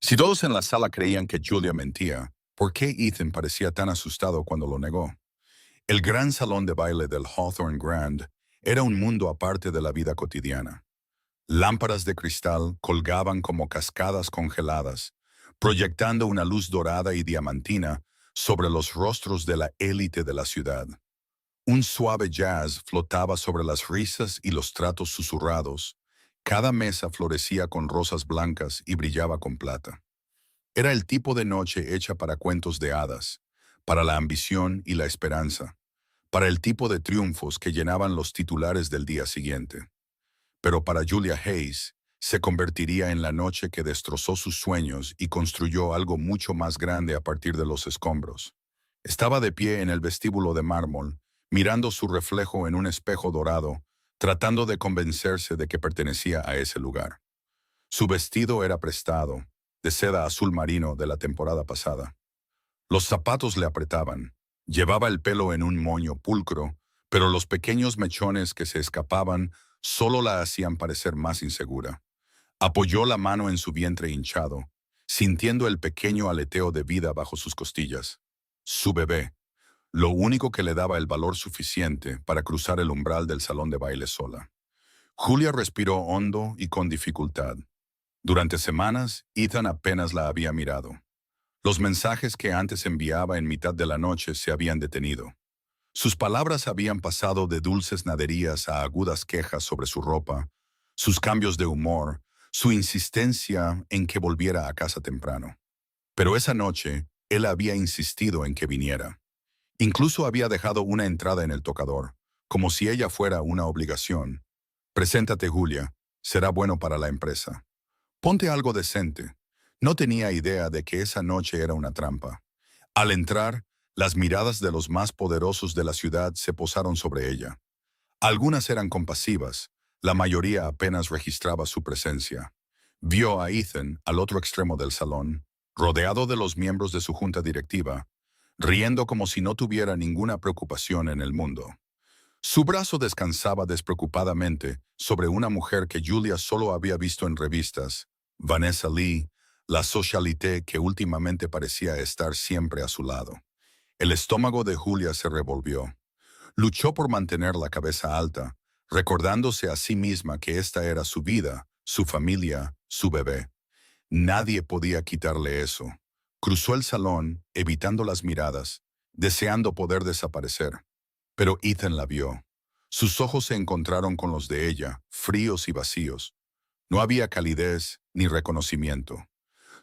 Si todos en la sala creían que Julia mentía, ¿por qué Ethan parecía tan asustado cuando lo negó? El gran salón de baile del Hawthorne Grand era un mundo aparte de la vida cotidiana. Lámparas de cristal colgaban como cascadas congeladas, proyectando una luz dorada y diamantina sobre los rostros de la élite de la ciudad. Un suave jazz flotaba sobre las risas y los tratos susurrados. Cada mesa florecía con rosas blancas y brillaba con plata. Era el tipo de noche hecha para cuentos de hadas, para la ambición y la esperanza, para el tipo de triunfos que llenaban los titulares del día siguiente. Pero para Julia Hayes, se convertiría en la noche que destrozó sus sueños y construyó algo mucho más grande a partir de los escombros. Estaba de pie en el vestíbulo de mármol, mirando su reflejo en un espejo dorado, tratando de convencerse de que pertenecía a ese lugar. Su vestido era prestado, de seda azul marino de la temporada pasada. Los zapatos le apretaban. Llevaba el pelo en un moño pulcro, pero los pequeños mechones que se escapaban solo la hacían parecer más insegura. Apoyó la mano en su vientre hinchado, sintiendo el pequeño aleteo de vida bajo sus costillas. Su bebé, lo único que le daba el valor suficiente para cruzar el umbral del salón de baile sola. Julia respiró hondo y con dificultad. Durante semanas, Ethan apenas la había mirado. Los mensajes que antes enviaba en mitad de la noche se habían detenido. Sus palabras habían pasado de dulces naderías a agudas quejas sobre su ropa, sus cambios de humor, su insistencia en que volviera a casa temprano. Pero esa noche, él había insistido en que viniera. Incluso había dejado una entrada en el tocador, como si ella fuera una obligación. Preséntate, Julia. Será bueno para la empresa. Ponte algo decente. No tenía idea de que esa noche era una trampa. Al entrar, las miradas de los más poderosos de la ciudad se posaron sobre ella. Algunas eran compasivas, la mayoría apenas registraba su presencia. Vio a Ethan al otro extremo del salón, rodeado de los miembros de su junta directiva, riendo como si no tuviera ninguna preocupación en el mundo. Su brazo descansaba despreocupadamente sobre una mujer que Julia solo había visto en revistas, Vanessa Lee, la socialité que últimamente parecía estar siempre a su lado. El estómago de Julia se revolvió. Luchó por mantener la cabeza alta, recordándose a sí misma que esta era su vida, su familia, su bebé. Nadie podía quitarle eso. Cruzó el salón, evitando las miradas, deseando poder desaparecer. Pero Ethan la vio. Sus ojos se encontraron con los de ella, fríos y vacíos. No había calidez ni reconocimiento.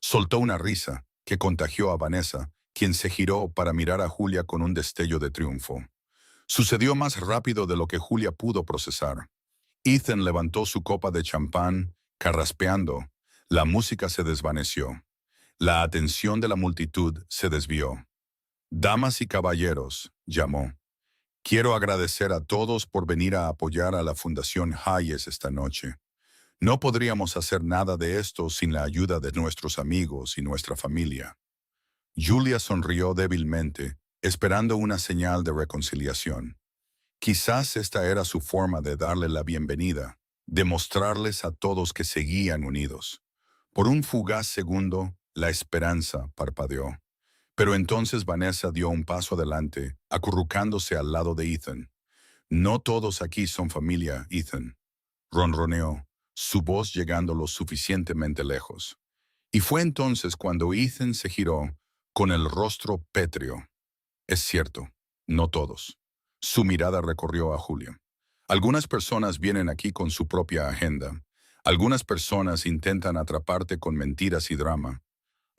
Soltó una risa que contagió a Vanessa, quien se giró para mirar a Julia con un destello de triunfo. Sucedió más rápido de lo que Julia pudo procesar. Ethan levantó su copa de champán, carraspeando. La música se desvaneció. La atención de la multitud se desvió. «Damas y caballeros», llamó. «Quiero agradecer a todos por venir a apoyar a la Fundación Hayes esta noche. No podríamos hacer nada de esto sin la ayuda de nuestros amigos y nuestra familia». Julia sonrió débilmente, esperando una señal de reconciliación. Quizás esta era su forma de darle la bienvenida, de mostrarles a todos que seguían unidos. Por un fugaz segundo, la esperanza parpadeó. Pero entonces Vanessa dio un paso adelante, acurrucándose al lado de Ethan. «No todos aquí son familia, Ethan», ronroneó, su voz llegando lo suficientemente lejos. Y fue entonces cuando Ethan se giró, con el rostro pétreo. «Es cierto, no todos». Su mirada recorrió a Julia. «Algunas personas vienen aquí con su propia agenda. Algunas personas intentan atraparte con mentiras y drama.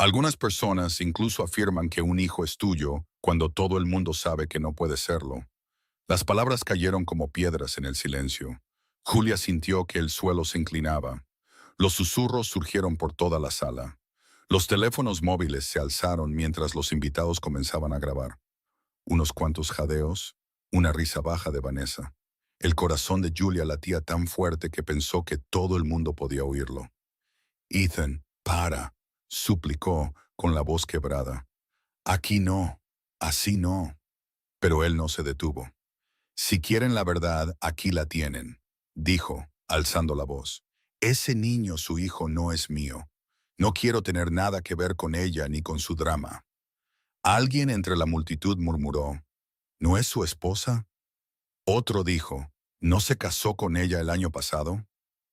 Algunas personas incluso afirman que un hijo es tuyo cuando todo el mundo sabe que no puede serlo». Las palabras cayeron como piedras en el silencio. Julia sintió que el suelo se inclinaba. Los susurros surgieron por toda la sala. Los teléfonos móviles se alzaron mientras los invitados comenzaban a grabar. Unos cuantos jadeos, una risa baja de Vanessa. El corazón de Julia latía tan fuerte que pensó que todo el mundo podía oírlo. «Ethan, para», suplicó con la voz quebrada. «Aquí no, así no». Pero él no se detuvo. «Si quieren la verdad, aquí la tienen», dijo, alzando la voz. «Ese niño, su hijo, no es mío. No quiero tener nada que ver con ella ni con su drama. Alguien entre la multitud murmuró, ¿no es su esposa? Otro dijo, ¿no se casó con ella el año pasado?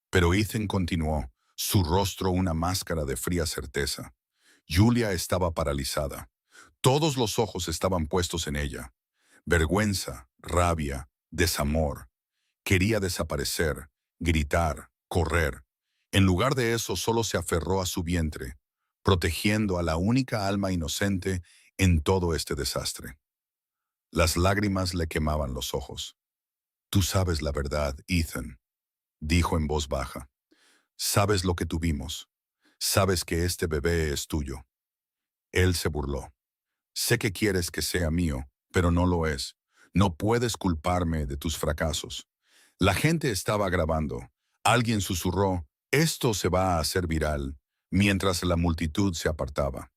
Pero Ethan continuó, su rostro una máscara de fría certeza. Julia estaba paralizada. Todos los ojos estaban puestos en ella. Vergüenza, rabia, desamor. Quería desaparecer, gritar, correr. En lugar de eso, solo se aferró a su vientre, protegiendo a la única alma inocente en todo este desastre. Las lágrimas le quemaban los ojos. Tú sabes la verdad, Ethan, dijo en voz baja. Sabes lo que tuvimos. Sabes que este bebé es tuyo. Él se burló. Sé que quieres que sea mío, pero no lo es. No puedes culparme de tus fracasos. La gente estaba grabando. Alguien susurró, esto se va a hacer viral, mientras la multitud se apartaba.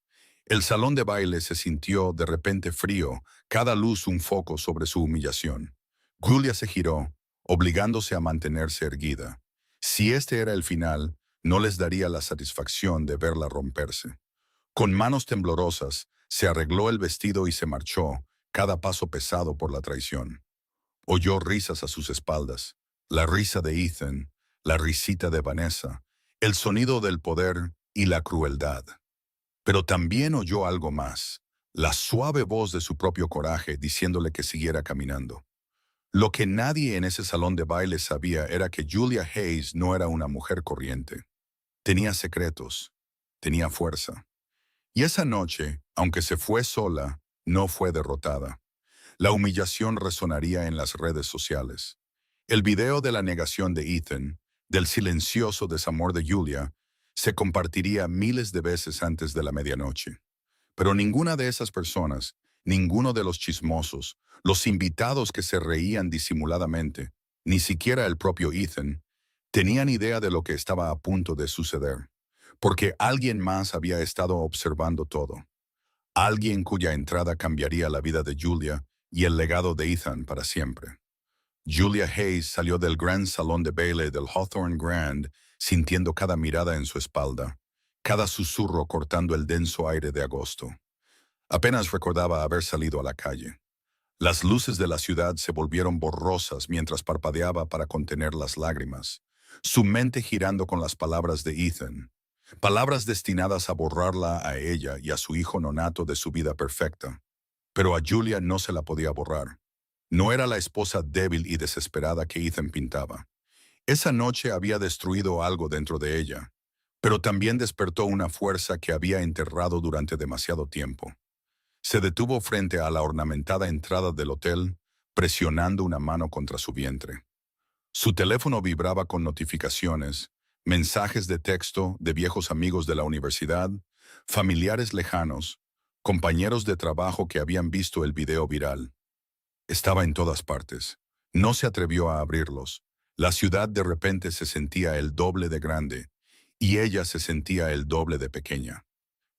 El salón de baile se sintió de repente frío, cada luz un foco sobre su humillación. Julia se giró, obligándose a mantenerse erguida. Si este era el final, no les daría la satisfacción de verla romperse. Con manos temblorosas, se arregló el vestido y se marchó, cada paso pesado por la traición. Oyó risas a sus espaldas, la risa de Ethan, la risita de Vanessa, el sonido del poder y la crueldad. Pero también oyó algo más, la suave voz de su propio coraje diciéndole que siguiera caminando. Lo que nadie en ese salón de baile sabía era que Julia Hayes no era una mujer corriente. Tenía secretos, tenía fuerza. Y esa noche, aunque se fue sola, no fue derrotada. La humillación resonaría en las redes sociales. El video de la negación de Ethan, del silencioso desamor de Julia, se compartiría miles de veces antes de la medianoche. Pero ninguna de esas personas, ninguno de los chismosos, los invitados que se reían disimuladamente, ni siquiera el propio Ethan, tenían idea de lo que estaba a punto de suceder, porque alguien más había estado observando todo. Alguien cuya entrada cambiaría la vida de Julia y el legado de Ethan para siempre. Julia Hayes salió del gran salón de baile del Hawthorne Grand sintiendo cada mirada en su espalda, cada susurro cortando el denso aire de agosto. Apenas recordaba haber salido a la calle. Las luces de la ciudad se volvieron borrosas mientras parpadeaba para contener las lágrimas, su mente girando con las palabras de Ethan, palabras destinadas a borrarla a ella y a su hijo nonato de su vida perfecta. Pero a Julia no se la podía borrar. No era la esposa débil y desesperada que Ethan pintaba. Esa noche había destruido algo dentro de ella, pero también despertó una fuerza que había enterrado durante demasiado tiempo. Se detuvo frente a la ornamentada entrada del hotel, presionando una mano contra su vientre. Su teléfono vibraba con notificaciones, mensajes de texto de viejos amigos de la universidad, familiares lejanos, compañeros de trabajo que habían visto el video viral. Estaba en todas partes. No se atrevió a abrirlos. La ciudad de repente se sentía el doble de grande, y ella se sentía el doble de pequeña.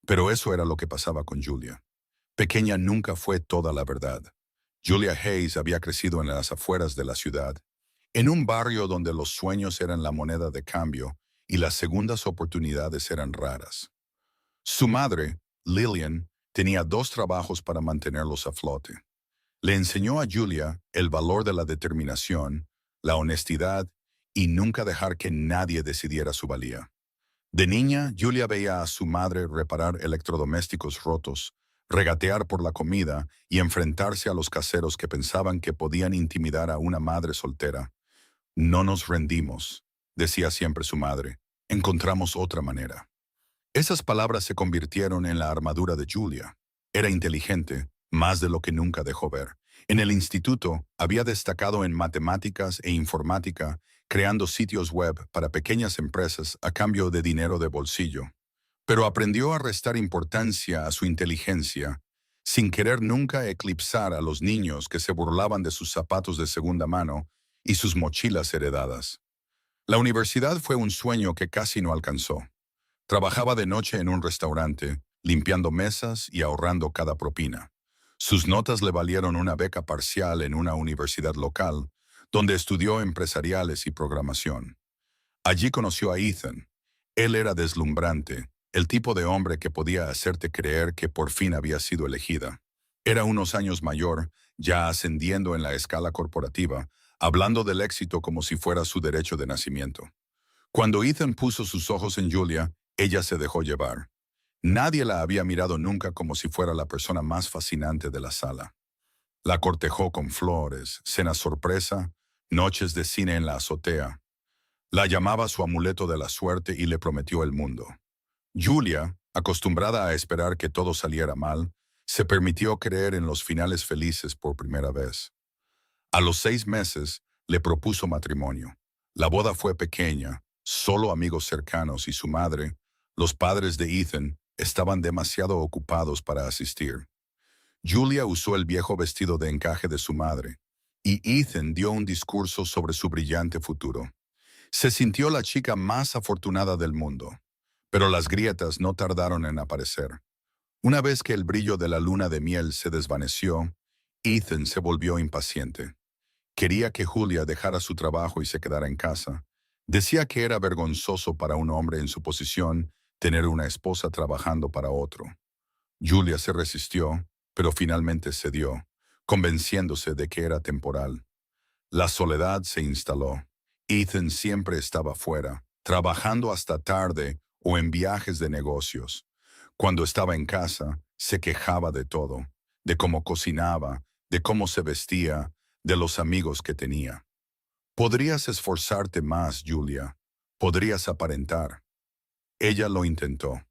Pero eso era lo que pasaba con Julia. Pequeña nunca fue toda la verdad. Julia Hayes había crecido en las afueras de la ciudad, en un barrio donde los sueños eran la moneda de cambio y las segundas oportunidades eran raras. Su madre, Lillian, tenía 2 trabajos para mantenerlos a flote. Le enseñó a Julia el valor de la determinación, la honestidad y nunca dejar que nadie decidiera su valía. De niña, Julia veía a su madre reparar electrodomésticos rotos, regatear por la comida y enfrentarse a los caseros que pensaban que podían intimidar a una madre soltera. No nos rendimos, decía siempre su madre. Encontramos otra manera. Esas palabras se convirtieron en la armadura de Julia. Era inteligente, más de lo que nunca dejó ver. En el instituto había destacado en matemáticas e informática, creando sitios web para pequeñas empresas a cambio de dinero de bolsillo. Pero aprendió a restar importancia a su inteligencia, sin querer nunca eclipsar a los niños que se burlaban de sus zapatos de segunda mano y sus mochilas heredadas. La universidad fue un sueño que casi no alcanzó. Trabajaba de noche en un restaurante, limpiando mesas y ahorrando cada propina. Sus notas le valieron una beca parcial en una universidad local, donde estudió empresariales y programación. Allí conoció a Ethan. Él era deslumbrante, el tipo de hombre que podía hacerte creer que por fin había sido elegida. Era unos años mayor, ya ascendiendo en la escala corporativa, hablando del éxito como si fuera su derecho de nacimiento. Cuando Ethan puso sus ojos en Julia, ella se dejó llevar. Nadie la había mirado nunca como si fuera la persona más fascinante de la sala. La cortejó con flores, cenas sorpresa, noches de cine en la azotea. La llamaba su amuleto de la suerte y le prometió el mundo. Julia, acostumbrada a esperar que todo saliera mal, se permitió creer en los finales felices por primera vez. A los 6 meses, le propuso matrimonio. La boda fue pequeña, solo amigos cercanos y su madre, los padres de Ethan, estaban demasiado ocupados para asistir. Julia usó el viejo vestido de encaje de su madre, y Ethan dio un discurso sobre su brillante futuro. Se sintió la chica más afortunada del mundo, pero las grietas no tardaron en aparecer. Una vez que el brillo de la luna de miel se desvaneció, Ethan se volvió impaciente. Quería que Julia dejara su trabajo y se quedara en casa. Decía que era vergonzoso para un hombre en su posición tener una esposa trabajando para otro. Julia se resistió, pero finalmente cedió, convenciéndose de que era temporal. La soledad se instaló. Ethan siempre estaba fuera, trabajando hasta tarde o en viajes de negocios. Cuando estaba en casa, se quejaba de todo, de cómo cocinaba, de cómo se vestía, de los amigos que tenía. Podrías esforzarte más, Julia. Podrías aparentar. Ella lo intentó.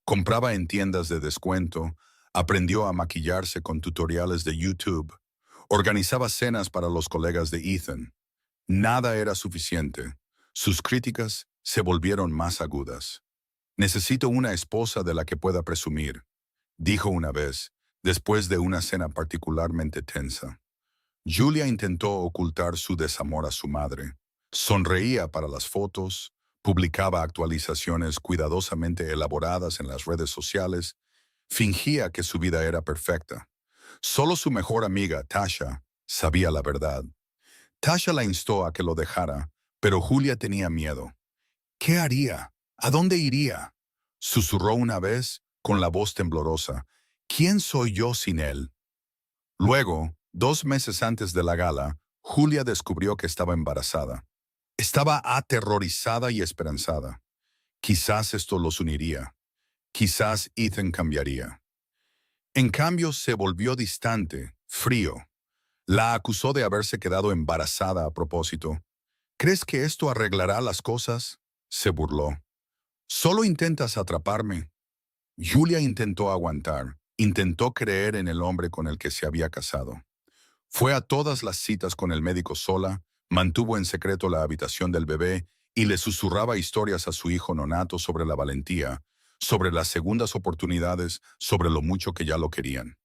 Compraba en tiendas de descuento, aprendió a maquillarse con tutoriales de YouTube, organizaba cenas para los colegas de Ethan. Nada era suficiente. Sus críticas se volvieron más agudas. Necesito una esposa de la que pueda presumir, dijo una vez, después de una cena particularmente tensa. Julia intentó ocultar su desamor a su madre. Sonreía para las fotos, publicaba actualizaciones cuidadosamente elaboradas en las redes sociales, fingía que su vida era perfecta. Solo su mejor amiga, Tasha, sabía la verdad. Tasha la instó a que lo dejara, pero Julia tenía miedo. ¿Qué haría? ¿A dónde iría? Susurró una vez, con la voz temblorosa. ¿Quién soy yo sin él? Luego, 2 meses antes de la gala, Julia descubrió que estaba embarazada. Estaba aterrorizada y esperanzada. Quizás esto los uniría. Quizás Ethan cambiaría. En cambio, se volvió distante, frío. La acusó de haberse quedado embarazada a propósito. ¿Crees que esto arreglará las cosas? Se burló. Solo intentas atraparme. Julia intentó aguantar, intentó creer en el hombre con el que se había casado. Fue a todas las citas con el médico sola, mantuvo en secreto la habitación del bebé y le susurraba historias a su hijo nonato sobre la valentía, sobre las segundas oportunidades, sobre lo mucho que ya lo querían.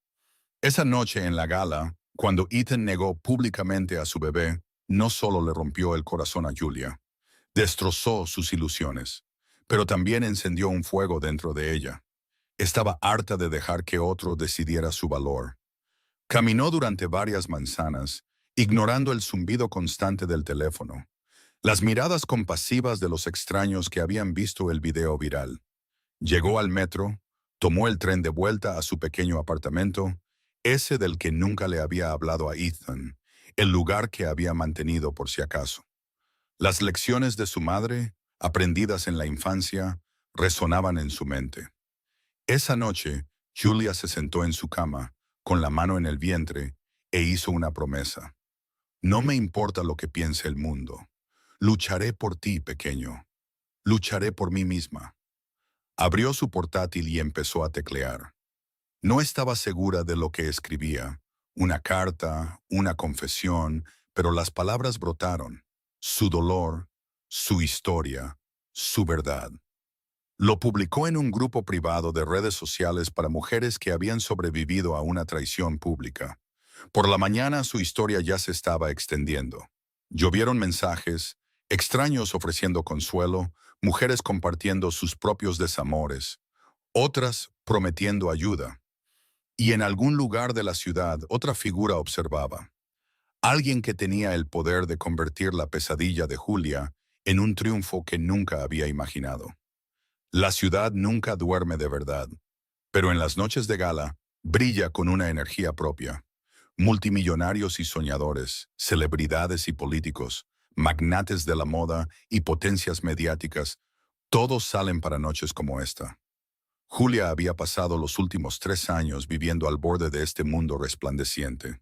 Esa noche en la gala, cuando Ethan negó públicamente a su bebé, no solo le rompió el corazón a Julia, destrozó sus ilusiones, pero también encendió un fuego dentro de ella. Estaba harta de dejar que otro decidiera su valor. Caminó durante varias manzanas, ignorando el zumbido constante del teléfono, las miradas compasivas de los extraños que habían visto el video viral. Llegó al metro, tomó el tren de vuelta a su pequeño apartamento, ese del que nunca le había hablado a Ethan, el lugar que había mantenido por si acaso. Las lecciones de su madre, aprendidas en la infancia, resonaban en su mente. Esa noche, Julia se sentó en su cama, con la mano en el vientre, e hizo una promesa. No me importa lo que piense el mundo. Lucharé por ti, pequeño. Lucharé por mí misma. Abrió su portátil y empezó a teclear. No estaba segura de lo que escribía. Una carta, una confesión, pero las palabras brotaron. Su dolor, su historia, su verdad. Lo publicó en un grupo privado de redes sociales para mujeres que habían sobrevivido a una traición pública. Por la mañana su historia ya se estaba extendiendo. Llovieron mensajes, extraños ofreciendo consuelo, mujeres compartiendo sus propios desamores, otras prometiendo ayuda. Y en algún lugar de la ciudad otra figura observaba. Alguien que tenía el poder de convertir la pesadilla de Julia en un triunfo que nunca había imaginado. La ciudad nunca duerme de verdad, pero en las noches de gala brilla con una energía propia. Multimillonarios y soñadores, celebridades y políticos, magnates de la moda y potencias mediáticas, todos salen para noches como esta. Julia había pasado los últimos 3 años viviendo al borde de este mundo resplandeciente,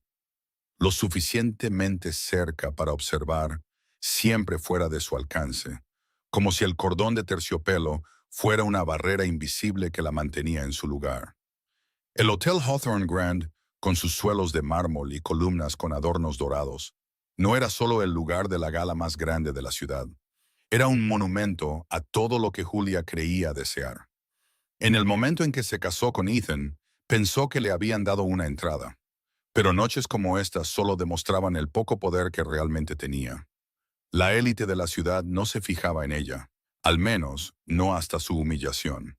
lo suficientemente cerca para observar, siempre fuera de su alcance, como si el cordón de terciopelo fuera una barrera invisible que la mantenía en su lugar. El Hotel Hawthorne Grand, con sus suelos de mármol y columnas con adornos dorados, no era solo el lugar de la gala más grande de la ciudad, era un monumento a todo lo que Julia creía desear. En el momento en que se casó con Ethan, pensó que le habían dado una entrada, pero noches como estas solo demostraban el poco poder que realmente tenía. La élite de la ciudad no se fijaba en ella, al menos no hasta su humillación.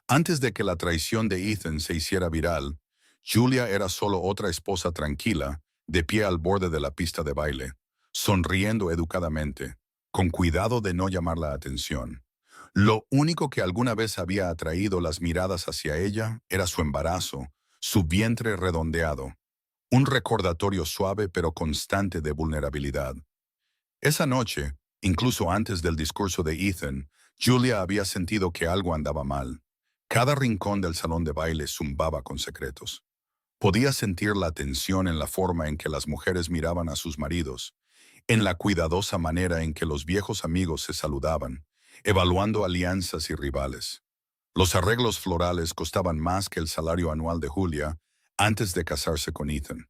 Antes de que la traición de Ethan se hiciera viral, Julia era solo otra esposa tranquila, de pie al borde de la pista de baile, sonriendo educadamente, con cuidado de no llamar la atención. Lo único que alguna vez había atraído las miradas hacia ella era su embarazo, su vientre redondeado, un recordatorio suave pero constante de vulnerabilidad. Esa noche, incluso antes del discurso de Ethan, Julia había sentido que algo andaba mal. Cada rincón del salón de baile zumbaba con secretos. Podía sentir la tensión en la forma en que las mujeres miraban a sus maridos, en la cuidadosa manera en que los viejos amigos se saludaban, evaluando alianzas y rivales. Los arreglos florales costaban más que el salario anual de Julia antes de casarse con Ethan.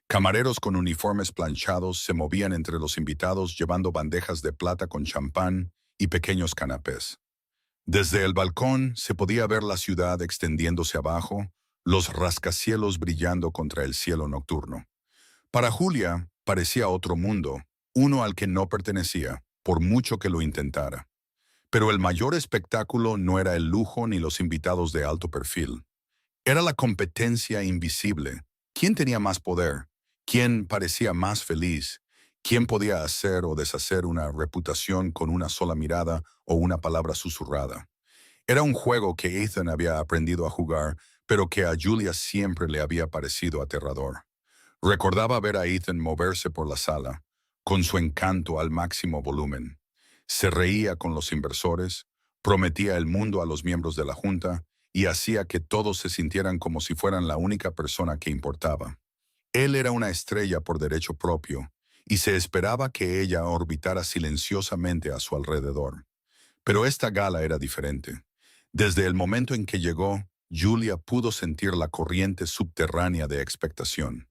Camareros con uniformes planchados se movían entre los invitados llevando bandejas de plata con champán y pequeños canapés. Desde el balcón se podía ver la ciudad extendiéndose abajo, los rascacielos brillando contra el cielo nocturno. Para Julia parecía otro mundo, uno al que no pertenecía, por mucho que lo intentara. Pero el mayor espectáculo no era el lujo ni los invitados de alto perfil. Era la competencia invisible. ¿Quién tenía más poder? ¿Quién parecía más feliz? ¿Quién podía hacer o deshacer una reputación con una sola mirada o una palabra susurrada? Era un juego que Ethan había aprendido a jugar, pero que a Julia siempre le había parecido aterrador. Recordaba ver a Ethan moverse por la sala, con su encanto al máximo volumen. Se reía con los inversores, prometía el mundo a los miembros de la junta y hacía que todos se sintieran como si fueran la única persona que importaba. Él era una estrella por derecho propio, y se esperaba que ella orbitara silenciosamente a su alrededor. Pero esta gala era diferente. Desde el momento en que llegó, Julia pudo sentir la corriente subterránea de expectación.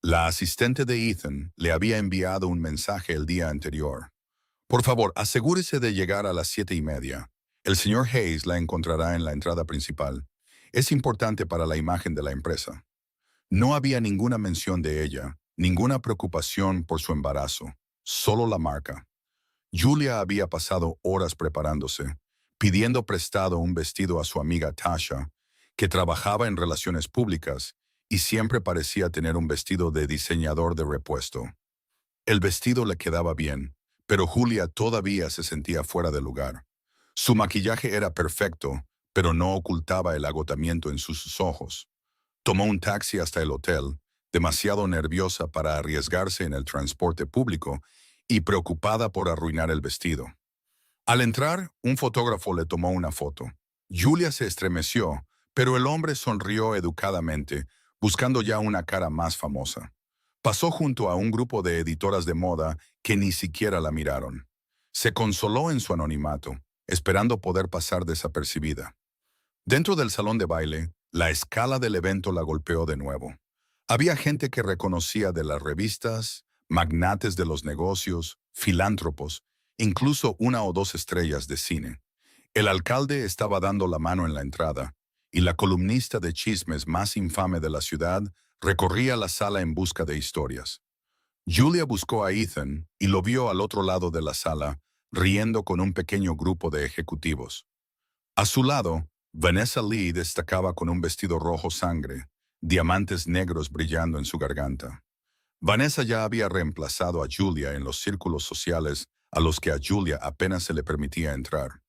La asistente de Ethan le había enviado un mensaje el día anterior. Por favor, asegúrese de llegar a las 7:30. El señor Hayes la encontrará en la entrada principal. Es importante para la imagen de la empresa. No había ninguna mención de ella, ninguna preocupación por su embarazo, solo la marca. Julia había pasado horas preparándose, pidiendo prestado un vestido a su amiga Tasha, que trabajaba en relaciones públicas y siempre parecía tener un vestido de diseñador de repuesto. El vestido le quedaba bien, pero Julia todavía se sentía fuera de lugar. Su maquillaje era perfecto, pero no ocultaba el agotamiento en sus ojos. Tomó un taxi hasta el hotel, demasiado nerviosa para arriesgarse en el transporte público y preocupada por arruinar el vestido. Al entrar, un fotógrafo le tomó una foto. Julia se estremeció, pero el hombre sonrió educadamente, buscando ya una cara más famosa. Pasó junto a un grupo de editoras de moda que ni siquiera la miraron. Se consoló en su anonimato, esperando poder pasar desapercibida. Dentro del salón de baile, la escala del evento la golpeó de nuevo. Había gente que reconocía de las revistas, magnates de los negocios, filántropos, incluso 1 o 2 estrellas de cine. El alcalde estaba dando la mano en la entrada, y la columnista de chismes más infame de la ciudad recorría la sala en busca de historias. Julia buscó a Ethan y lo vio al otro lado de la sala, riendo con un pequeño grupo de ejecutivos. A su lado, Vanessa Lee destacaba con un vestido rojo sangre, diamantes negros brillando en su garganta. Vanessa ya había reemplazado a Julia en los círculos sociales a los que a Julia apenas se le permitía entrar.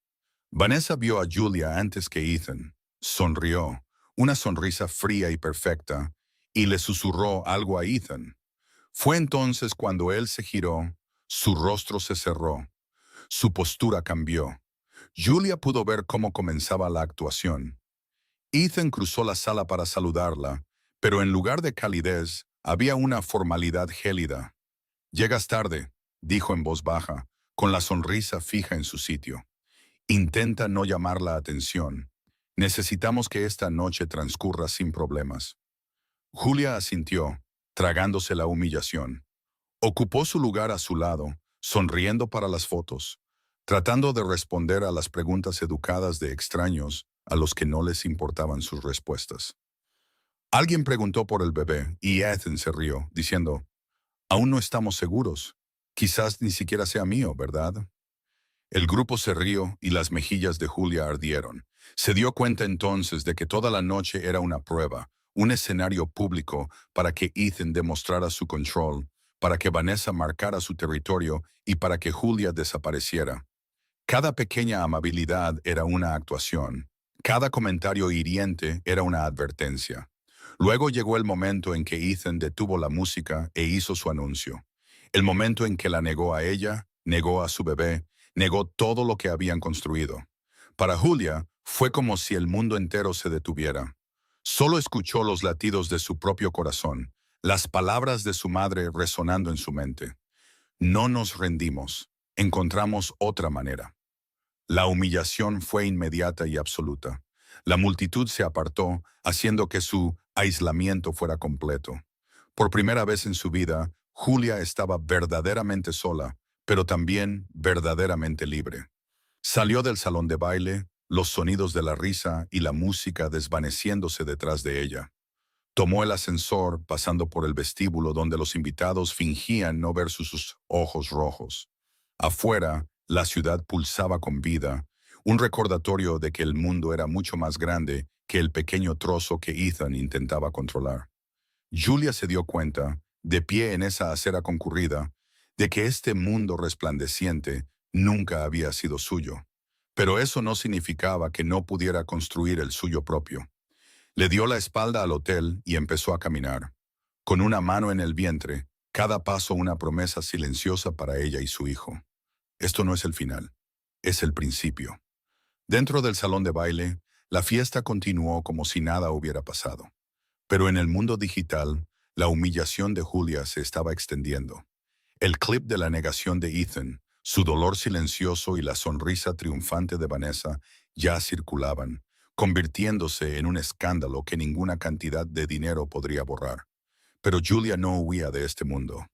Vanessa vio a Julia antes que Ethan. Sonrió, una sonrisa fría y perfecta, y le susurró algo a Ethan. Fue entonces cuando él se giró, su rostro se cerró, su postura cambió. Julia pudo ver cómo comenzaba la actuación. Ethan cruzó la sala para saludarla, pero en lugar de calidez, había una formalidad gélida. «Llegas tarde», dijo en voz baja, con la sonrisa fija en su sitio. «Intenta no llamar la atención. Necesitamos que esta noche transcurra sin problemas». Julia asintió, tragándose la humillación. Ocupó su lugar a su lado, sonriendo para las fotos, tratando de responder a las preguntas educadas de extraños a los que no les importaban sus respuestas. Alguien preguntó por el bebé y Ethan se rió, diciendo, «Aún no estamos seguros. Quizás ni siquiera sea mío, ¿verdad?». El grupo se rió y las mejillas de Julia ardieron. Se dio cuenta entonces de que toda la noche era una prueba, un escenario público para que Ethan demostrara su control, para que Vanessa marcara su territorio y para que Julia desapareciera. Cada pequeña amabilidad era una actuación. Cada comentario hiriente era una advertencia. Luego llegó el momento en que Ethan detuvo la música e hizo su anuncio. El momento en que la negó a ella, negó a su bebé, negó todo lo que habían construido. Para Julia, fue como si el mundo entero se detuviera. Solo escuchó los latidos de su propio corazón, las palabras de su madre resonando en su mente. «No nos rendimos, encontramos otra manera». La humillación fue inmediata y absoluta. La multitud se apartó, haciendo que su aislamiento fuera completo. Por primera vez en su vida, Julia estaba verdaderamente sola, pero también verdaderamente libre. Salió del salón de baile, los sonidos de la risa y la música desvaneciéndose detrás de ella. Tomó el ascensor, pasando por el vestíbulo donde los invitados fingían no ver sus ojos rojos. Afuera, la ciudad pulsaba con vida, un recordatorio de que el mundo era mucho más grande que el pequeño trozo que Ethan intentaba controlar. Julia se dio cuenta, de pie en esa acera concurrida, de que este mundo resplandeciente nunca había sido suyo. Pero eso no significaba que no pudiera construir el suyo propio. Le dio la espalda al hotel y empezó a caminar. Con una mano en el vientre, cada paso una promesa silenciosa para ella y su hijo. Esto no es el final, es el principio. Dentro del salón de baile, la fiesta continuó como si nada hubiera pasado. Pero en el mundo digital, la humillación de Julia se estaba extendiendo. El clip de la negación de Ethan, su dolor silencioso y la sonrisa triunfante de Vanessa ya circulaban, convirtiéndose en un escándalo que ninguna cantidad de dinero podría borrar. Pero Julia no huía de este mundo.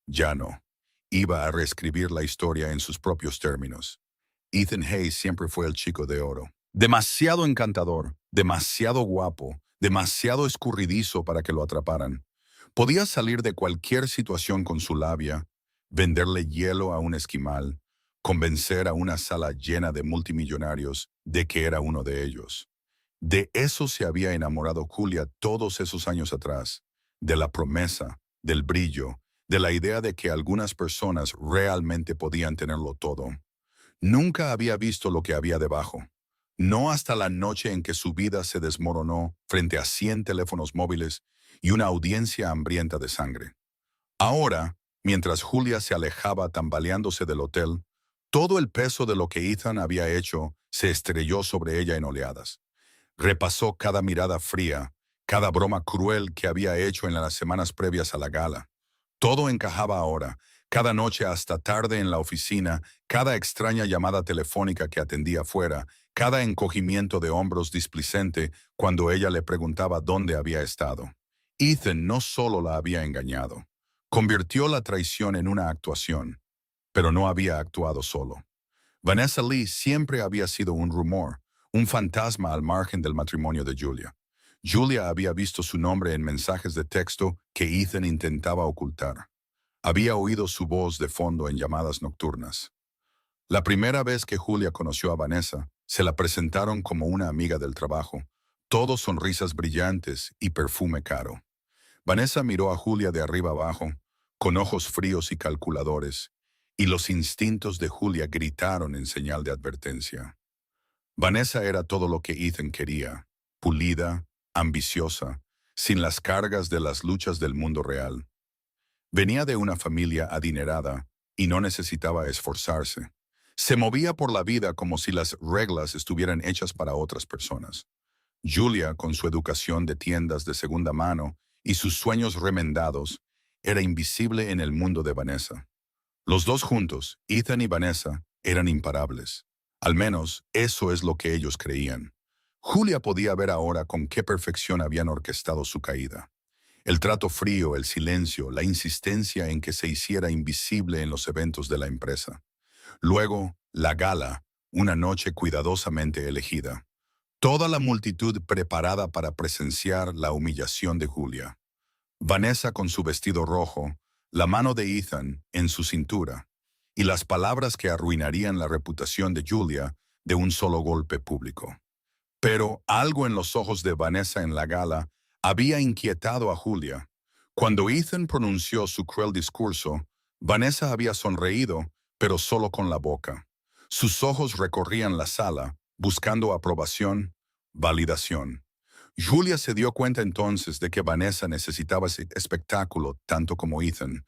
Ya no. Iba a reescribir la historia en sus propios términos. Ethan Hayes siempre fue el chico de oro. Demasiado encantador, demasiado guapo, demasiado escurridizo para que lo atraparan. Podía salir de cualquier situación con su labia, venderle hielo a un esquimal, convencer a una sala llena de multimillonarios de que era uno de ellos. De eso se había enamorado Julia todos esos años atrás, de la promesa, del brillo, de la idea de que algunas personas realmente podían tenerlo todo. Nunca había visto lo que había debajo. No hasta la noche en que su vida se desmoronó frente a 100 teléfonos móviles y una audiencia hambrienta de sangre. Ahora, mientras Julia se alejaba tambaleándose del hotel, todo el peso de lo que Ethan había hecho se estrelló sobre ella en oleadas. Repasó cada mirada fría, cada broma cruel que había hecho en las semanas previas a la gala. Todo encajaba ahora, cada noche hasta tarde en la oficina, cada extraña llamada telefónica que atendía fuera, cada encogimiento de hombros displicente cuando ella le preguntaba dónde había estado. Ethan no solo la había engañado, convirtió la traición en una actuación, pero no había actuado solo. Vanessa Lee siempre había sido un rumor, un fantasma al margen del matrimonio de Julia. Julia había visto su nombre en mensajes de texto que Ethan intentaba ocultar. Había oído su voz de fondo en llamadas nocturnas. La primera vez que Julia conoció a Vanessa, se la presentaron como una amiga del trabajo, todo sonrisas brillantes y perfume caro. Vanessa miró a Julia de arriba abajo, con ojos fríos y calculadores, y los instintos de Julia gritaron en señal de advertencia. Vanessa era todo lo que Ethan quería, pulida, ambiciosa, sin las cargas de las luchas del mundo real. Venía de una familia adinerada y no necesitaba esforzarse. Se movía por la vida como si las reglas estuvieran hechas para otras personas. Julia, con su educación de tiendas de segunda mano y sus sueños remendados, era invisible en el mundo de Vanessa. Los dos juntos, Ethan y Vanessa, eran imparables. Al menos eso es lo que ellos creían. Julia podía ver ahora con qué perfección habían orquestado su caída. El trato frío, el silencio, la insistencia en que se hiciera invisible en los eventos de la empresa. Luego, la gala, una noche cuidadosamente elegida. Toda la multitud preparada para presenciar la humillación de Julia. Vanessa con su vestido rojo, la mano de Ethan en su cintura, y las palabras que arruinarían la reputación de Julia de un solo golpe público. Pero algo en los ojos de Vanessa en la gala había inquietado a Julia. Cuando Ethan pronunció su cruel discurso, Vanessa había sonreído, pero solo con la boca. Sus ojos recorrían la sala, buscando aprobación, validación. Julia se dio cuenta entonces de que Vanessa necesitaba ese espectáculo tanto como Ethan.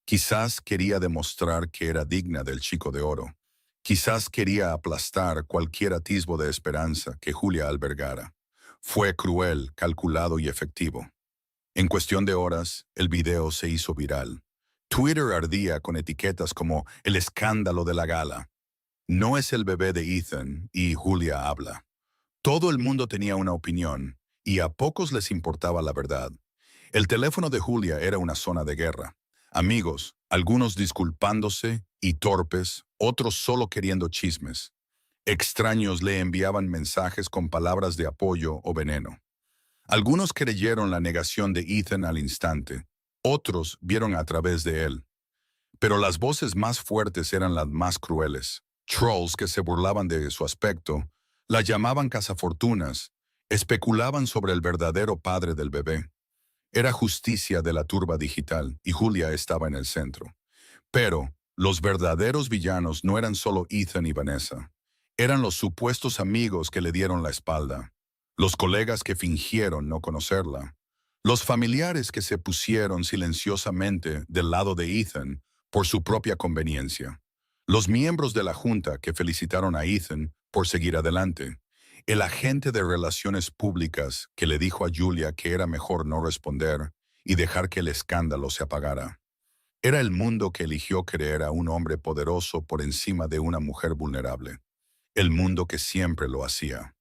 Quizás quería demostrar que era digna del chico de oro. Quizás quería aplastar cualquier atisbo de esperanza que Julia albergara. Fue cruel, calculado y efectivo. En cuestión de horas, el video se hizo viral. Twitter ardía con etiquetas como el escándalo de la gala. No es el bebé de Ethan y Julia habla. Todo el mundo tenía una opinión y a pocos les importaba la verdad. El teléfono de Julia era una zona de guerra. Amigos, algunos disculpándose y torpes, otros solo queriendo chismes. Extraños le enviaban mensajes con palabras de apoyo o veneno. Algunos creyeron la negación de Ethan al instante, otros vieron a través de él. Pero las voces más fuertes eran las más crueles. Trolls que se burlaban de su aspecto, la llamaban cazafortunas, especulaban sobre el verdadero padre del bebé. Era justicia de la turba digital y Julia estaba en el centro. Pero los verdaderos villanos no eran solo Ethan y Vanessa. Eran los supuestos amigos que le dieron la espalda, los colegas que fingieron no conocerla, los familiares que se pusieron silenciosamente del lado de Ethan por su propia conveniencia, los miembros de la junta que felicitaron a Ethan por seguir adelante, el agente de relaciones públicas que le dijo a Julia que era mejor no responder y dejar que el escándalo se apagara. Era el mundo que eligió creer a un hombre poderoso por encima de una mujer vulnerable. El mundo que siempre lo hacía.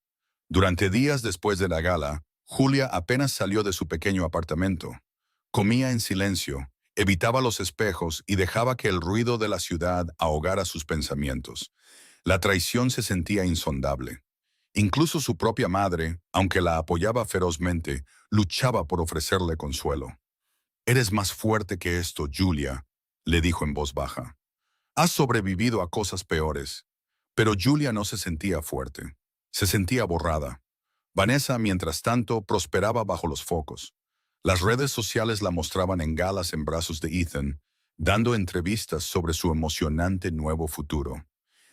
Durante días después de la gala, Julia apenas salió de su pequeño apartamento. Comía en silencio, evitaba los espejos y dejaba que el ruido de la ciudad ahogara sus pensamientos. La traición se sentía insondable. Incluso su propia madre, aunque la apoyaba ferozmente, luchaba por ofrecerle consuelo. «Eres más fuerte que esto, Julia», le dijo en voz baja. «Has sobrevivido a cosas peores». Pero Julia no se sentía fuerte. Se sentía borrada. Vanessa, mientras tanto, prosperaba bajo los focos. Las redes sociales la mostraban en galas en brazos de Ethan, dando entrevistas sobre su emocionante nuevo futuro.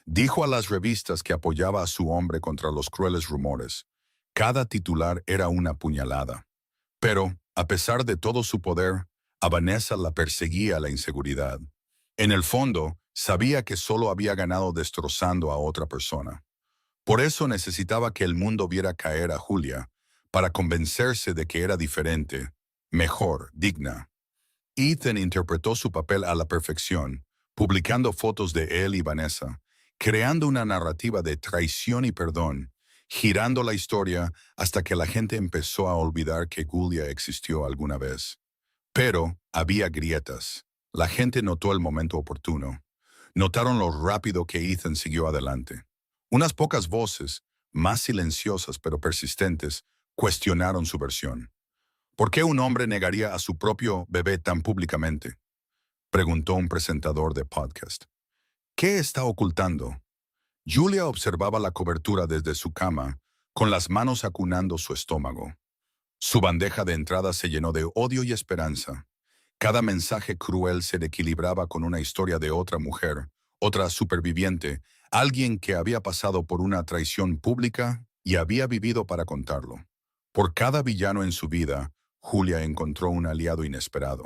Dijo a las revistas que apoyaba a su hombre contra los crueles rumores. Cada titular era una puñalada. Pero, a pesar de todo su poder, a Vanessa la perseguía la inseguridad. En el fondo, sabía que solo había ganado destrozando a otra persona. Por eso necesitaba que el mundo viera caer a Julia, para convencerse de que era diferente, mejor, digna. Ethan interpretó su papel a la perfección, publicando fotos de él y Vanessa, creando una narrativa de traición y perdón, girando la historia hasta que la gente empezó a olvidar que Julia existió alguna vez. Pero había grietas. La gente notó el momento oportuno. Notaron lo rápido que Ethan siguió adelante. Unas pocas voces, más silenciosas pero persistentes, cuestionaron su versión. ¿Por qué un hombre negaría a su propio bebé tan públicamente?, preguntó un presentador de podcast. ¿Qué está ocultando? Julia observaba la cobertura desde su cama, con las manos acunando su estómago. Su bandeja de entrada se llenó de odio y esperanza. Cada mensaje cruel se equilibraba con una historia de otra mujer, otra superviviente, alguien que había pasado por una traición pública y había vivido para contarlo. Por cada villano en su vida, Julia encontró un aliado inesperado.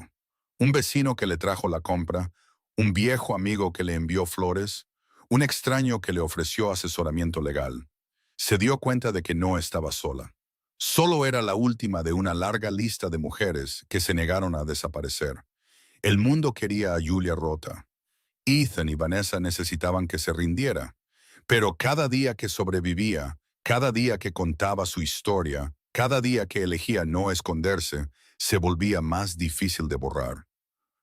Un vecino que le trajo la compra, un viejo amigo que le envió flores, un extraño que le ofreció asesoramiento legal. Se dio cuenta de que no estaba sola. Solo era la última de una larga lista de mujeres que se negaron a desaparecer. El mundo quería a Julia rota. Ethan y Vanessa necesitaban que se rindiera. Pero cada día que sobrevivía, cada día que contaba su historia, cada día que elegía no esconderse, se volvía más difícil de borrar.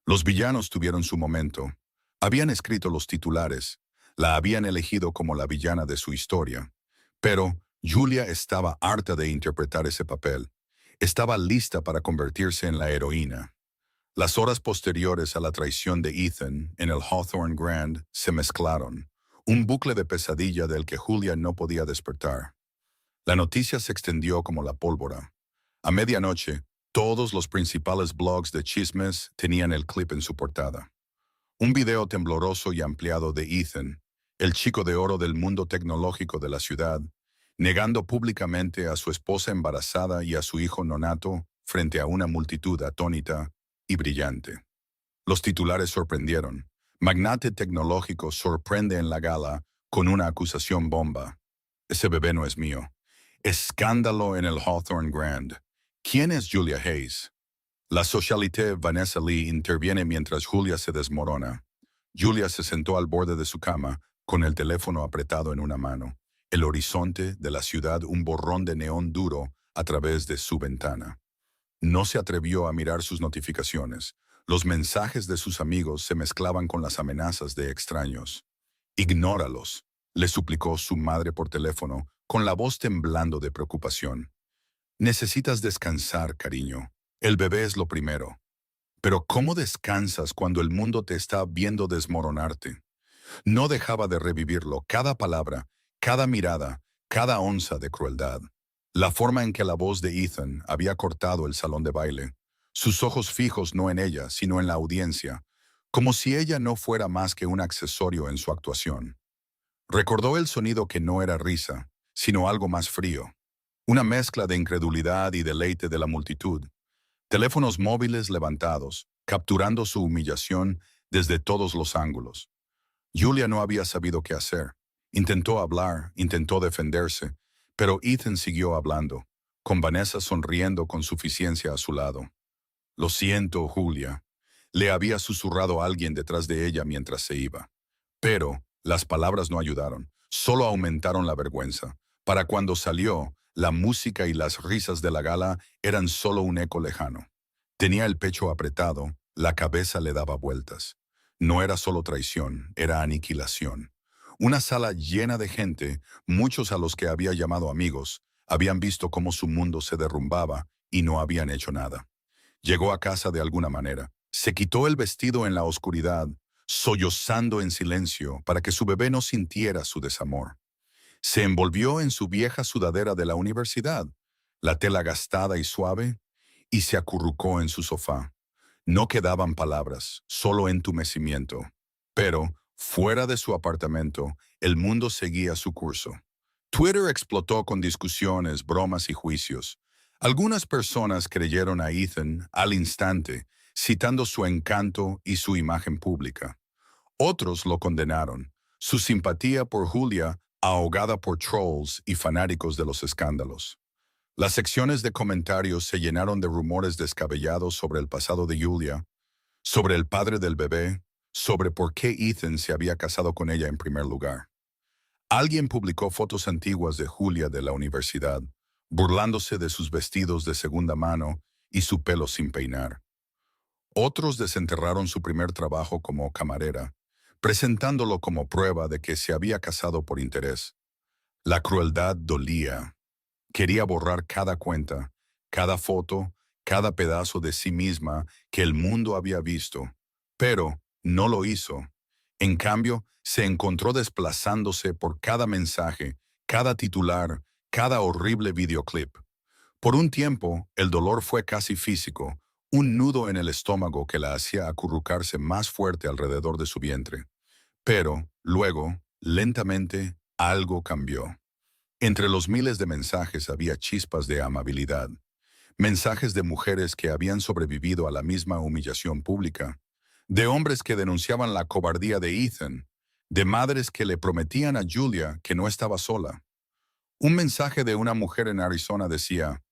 Los villanos tuvieron su momento. Habían escrito los titulares, la habían elegido como la villana de su historia. Pero Julia estaba harta de interpretar ese papel. Estaba lista para convertirse en la heroína. Las horas posteriores a la traición de Ethan en el Hawthorne Grand se mezclaron, un bucle de pesadilla del que Julia no podía despertar. La noticia se extendió como la pólvora. A medianoche, todos los principales blogs de chismes tenían el clip en su portada. Un video tembloroso y ampliado de Ethan, el chico de oro del mundo tecnológico de la ciudad, negando públicamente a su esposa embarazada y a su hijo nonato frente a una multitud atónita y brillante. Los titulares sorprendieron. Magnate tecnológico sorprende en la gala con una acusación bomba. Ese bebé no es mío. Escándalo en el Hawthorne Grand. ¿Quién es Julia Hayes? La socialité Vanessa Lee interviene mientras Julia se desmorona. Julia se sentó al borde de su cama, con el teléfono apretado en una mano. El horizonte de la ciudad un borrón de neón duro a través de su ventana. No se atrevió a mirar sus notificaciones. Los mensajes de sus amigos se mezclaban con las amenazas de extraños. Ignóralos, le suplicó su madre por teléfono, con la voz temblando de preocupación. Necesitas descansar, cariño. El bebé es lo primero. Pero ¿cómo descansas cuando el mundo te está viendo desmoronarte? No dejaba de revivirlo, cada palabra, cada mirada, cada onza de crueldad. La forma en que la voz de Ethan había cortado el salón de baile, sus ojos fijos no en ella, sino en la audiencia, como si ella no fuera más que un accesorio en su actuación. Recordó el sonido que no era risa, sino algo más frío, una mezcla de incredulidad y deleite de la multitud. Teléfonos móviles levantados, capturando su humillación desde todos los ángulos. Julia no había sabido qué hacer. Intentó hablar, intentó defenderse, pero Ethan siguió hablando, con Vanessa sonriendo con suficiencia a su lado. Lo siento, Julia. Le había susurrado alguien detrás de ella mientras se iba. Pero las palabras no ayudaron, solo aumentaron la vergüenza. Para cuando salió, la música y las risas de la gala eran solo un eco lejano. Tenía el pecho apretado, la cabeza le daba vueltas. No era solo traición, era aniquilación. Una sala llena de gente, muchos a los que había llamado amigos, habían visto cómo su mundo se derrumbaba y no habían hecho nada. Llegó a casa de alguna manera, se quitó el vestido en la oscuridad, sollozando en silencio para que su bebé no sintiera su desamor. Se envolvió en su vieja sudadera de la universidad, la tela gastada y suave, y se acurrucó en su sofá. No quedaban palabras, solo entumecimiento. Pero, fuera de su apartamento, el mundo seguía su curso. Twitter explotó con discusiones, bromas y juicios. Algunas personas creyeron a Ethan al instante, citando su encanto y su imagen pública. Otros lo condenaron. Su simpatía por Julia ahogada por trolls y fanáticos de los escándalos. Las secciones de comentarios se llenaron de rumores descabellados sobre el pasado de Julia, sobre el padre del bebé, sobre por qué Ethan se había casado con ella en primer lugar. Alguien publicó fotos antiguas de Julia de la universidad, burlándose de sus vestidos de segunda mano y su pelo sin peinar. Otros desenterraron su primer trabajo como camarera, presentándolo como prueba de que se había casado por interés. La crueldad dolía. Quería borrar cada cuenta, cada foto, cada pedazo de sí misma que el mundo había visto, pero no lo hizo. En cambio, se encontró desplazándose por cada mensaje, cada titular, cada horrible videoclip. Por un tiempo, el dolor fue casi físico, un nudo en el estómago que la hacía acurrucarse más fuerte alrededor de su vientre. Pero, luego, Lentamente, algo cambió. Entre los miles de mensajes había chispas de amabilidad, mensajes de mujeres que habían sobrevivido a la misma humillación pública, de hombres que denunciaban la cobardía de Ethan, de madres que le prometían a Julia que no estaba sola. Un mensaje de una mujer en Arizona decía: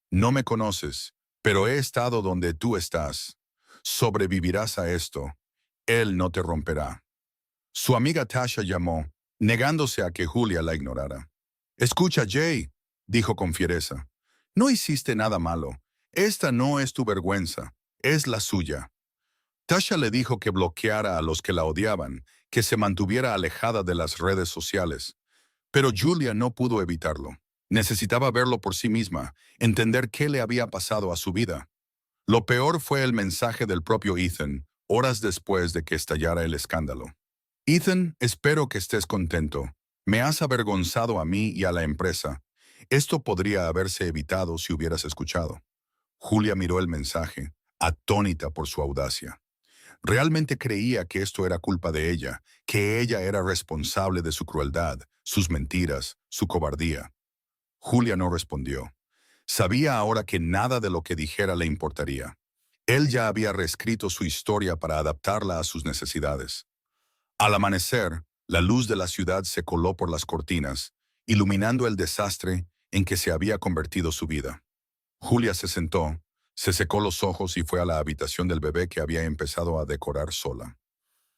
"No me conoces, pero he estado donde tú estás. Sobrevivirás a esto. Él no te romperá". Su amiga Tasha llamó, negándose a que Julia la ignorara. «Escucha, Jay», dijo con fiereza. «No hiciste nada malo. Esta no es tu vergüenza, es la suya». Tasha le dijo que bloqueara a los que la odiaban, que se mantuviera alejada de las redes sociales. Pero Julia no pudo evitarlo. Necesitaba verlo por sí misma, entender qué le había pasado a su vida. Lo peor fue el mensaje del propio Ethan, horas después de que estallara el escándalo. «Ethan, espero que estés contento. Me has avergonzado a mí y a la empresa. Esto podría haberse evitado si hubieras escuchado». Julia miró el mensaje, atónita por su audacia. Realmente creía que esto era culpa de ella, que ella era responsable de su crueldad, sus mentiras, su cobardía. Julia no respondió. Sabía ahora que nada de lo que dijera le importaría. Él ya había reescrito su historia para adaptarla a sus necesidades. Al amanecer, la luz de la ciudad se coló por las cortinas, iluminando el desastre en que se había convertido su vida. Julia se sentó, se secó los ojos y fue a la habitación del bebé que había empezado a decorar sola.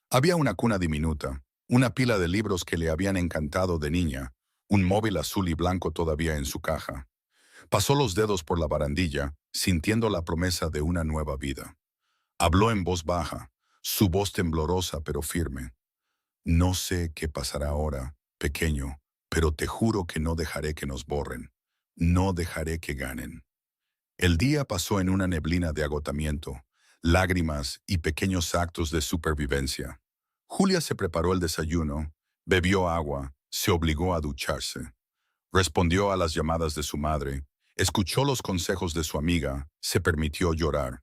Había una cuna diminuta, una pila de libros que le habían encantado de niña, un móvil azul y blanco todavía en su caja. Pasó los dedos por la barandilla, sintiendo la promesa de una nueva vida. Habló en voz baja, su voz temblorosa pero firme. «No sé qué pasará ahora, pequeño, pero te juro que no dejaré que nos borren. No dejaré que ganen». El día pasó en una neblina de agotamiento, lágrimas y pequeños actos de supervivencia. Julia se preparó el desayuno, bebió agua, se obligó a ducharse. Respondió a las llamadas de su madre, escuchó los consejos de su amiga, se permitió llorar.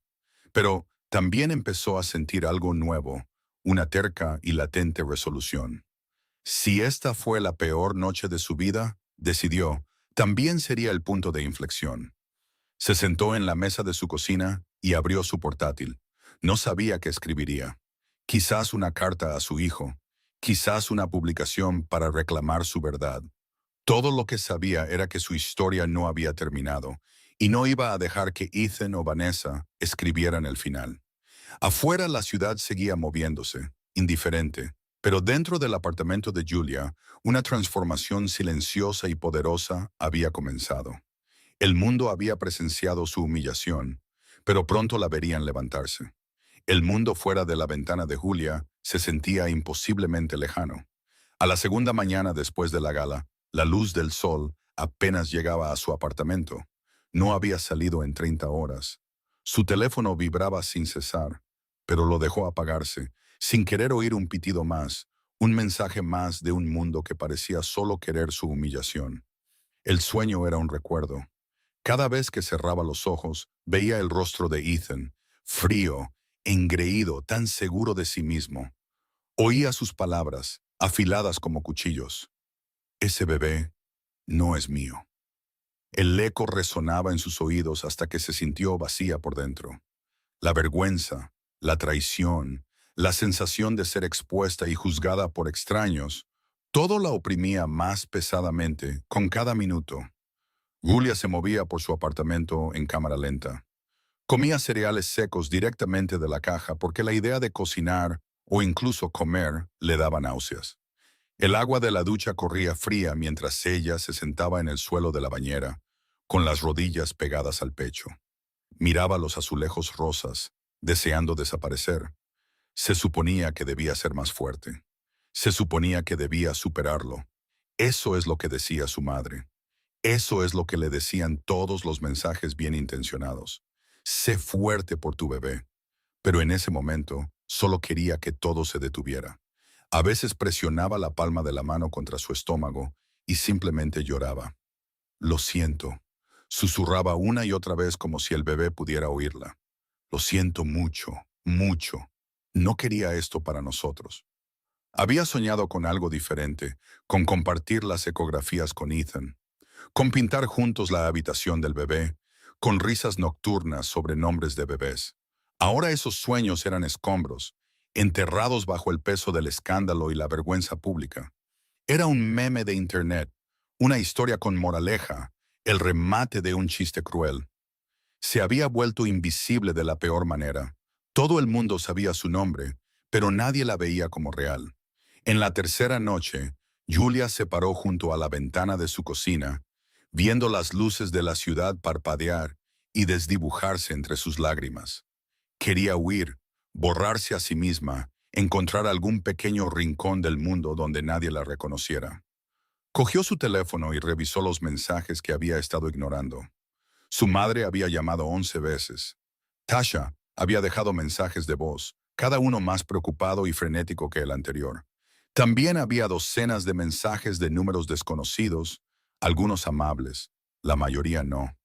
Pero también empezó a sentir algo nuevo, una terca y latente resolución. Si esta fue la peor noche de su vida, decidió, también sería el punto de inflexión. Se sentó en la mesa de su cocina y abrió su portátil. No sabía qué escribiría. Quizás una carta a su hijo, quizás una publicación para reclamar su verdad. Todo lo que sabía era que su historia no había terminado y no iba a dejar que Ethan o Vanessa escribieran el final. Afuera la ciudad seguía moviéndose, indiferente, pero dentro del apartamento de Julia, una transformación silenciosa y poderosa había comenzado. El mundo había presenciado su humillación, pero pronto la verían levantarse. El mundo fuera de la ventana de Julia se sentía imposiblemente lejano. A la segunda mañana después de la gala, la luz del sol apenas llegaba a su apartamento. No había salido en 30 horas. Su teléfono vibraba sin cesar, pero lo dejó apagarse, sin querer oír un pitido más, un mensaje más de un mundo que parecía solo querer su humillación. El sueño era un recuerdo. Cada vez que cerraba los ojos, veía el rostro de Ethan, frío, engreído, tan seguro de sí mismo. Oía sus palabras, afiladas como cuchillos. «Ese bebé no es mío». El eco resonaba en sus oídos hasta que se sintió vacía por dentro. La vergüenza, la traición, la sensación de ser expuesta y juzgada por extraños, todo la oprimía más pesadamente con cada minuto. Julia se movía por su apartamento en cámara lenta. Comía cereales secos directamente de la caja porque la idea de cocinar o incluso comer le daba náuseas. El agua de la ducha corría fría mientras ella se sentaba en el suelo de la bañera, con las rodillas pegadas al pecho. Miraba los azulejos rosas, deseando desaparecer. Se suponía que debía ser más fuerte. Se suponía que debía superarlo. Eso es lo que decía su madre. Eso es lo que le decían todos los mensajes bien intencionados. Sé fuerte por tu bebé. Pero en ese momento, solo quería que todo se detuviera. A veces presionaba la palma de la mano contra su estómago y simplemente lloraba. «Lo siento», susurraba una y otra vez como si el bebé pudiera oírla. «Lo siento mucho, mucho. No quería esto para nosotros». Había soñado con algo diferente, con compartir las ecografías con Ethan, con pintar juntos la habitación del bebé, con risas nocturnas sobre nombres de bebés. Ahora esos sueños eran escombros, enterrados bajo el peso del escándalo y la vergüenza pública. Era un meme de internet, una historia con moraleja, el remate de un chiste cruel. Se había vuelto invisible de la peor manera. Todo el mundo sabía su nombre, pero nadie la veía como real. En la tercera noche, Julia se paró junto a la ventana de su cocina, viendo las luces de la ciudad parpadear y desdibujarse entre sus lágrimas. Quería huir, borrarse a sí misma, encontrar algún pequeño rincón del mundo donde nadie la reconociera. Cogió su teléfono y revisó los mensajes que había estado ignorando. Su madre había llamado 11 veces. Tasha había dejado mensajes de voz, cada uno más preocupado y frenético que el anterior. También había docenas de mensajes de números desconocidos, algunos amables, la mayoría no.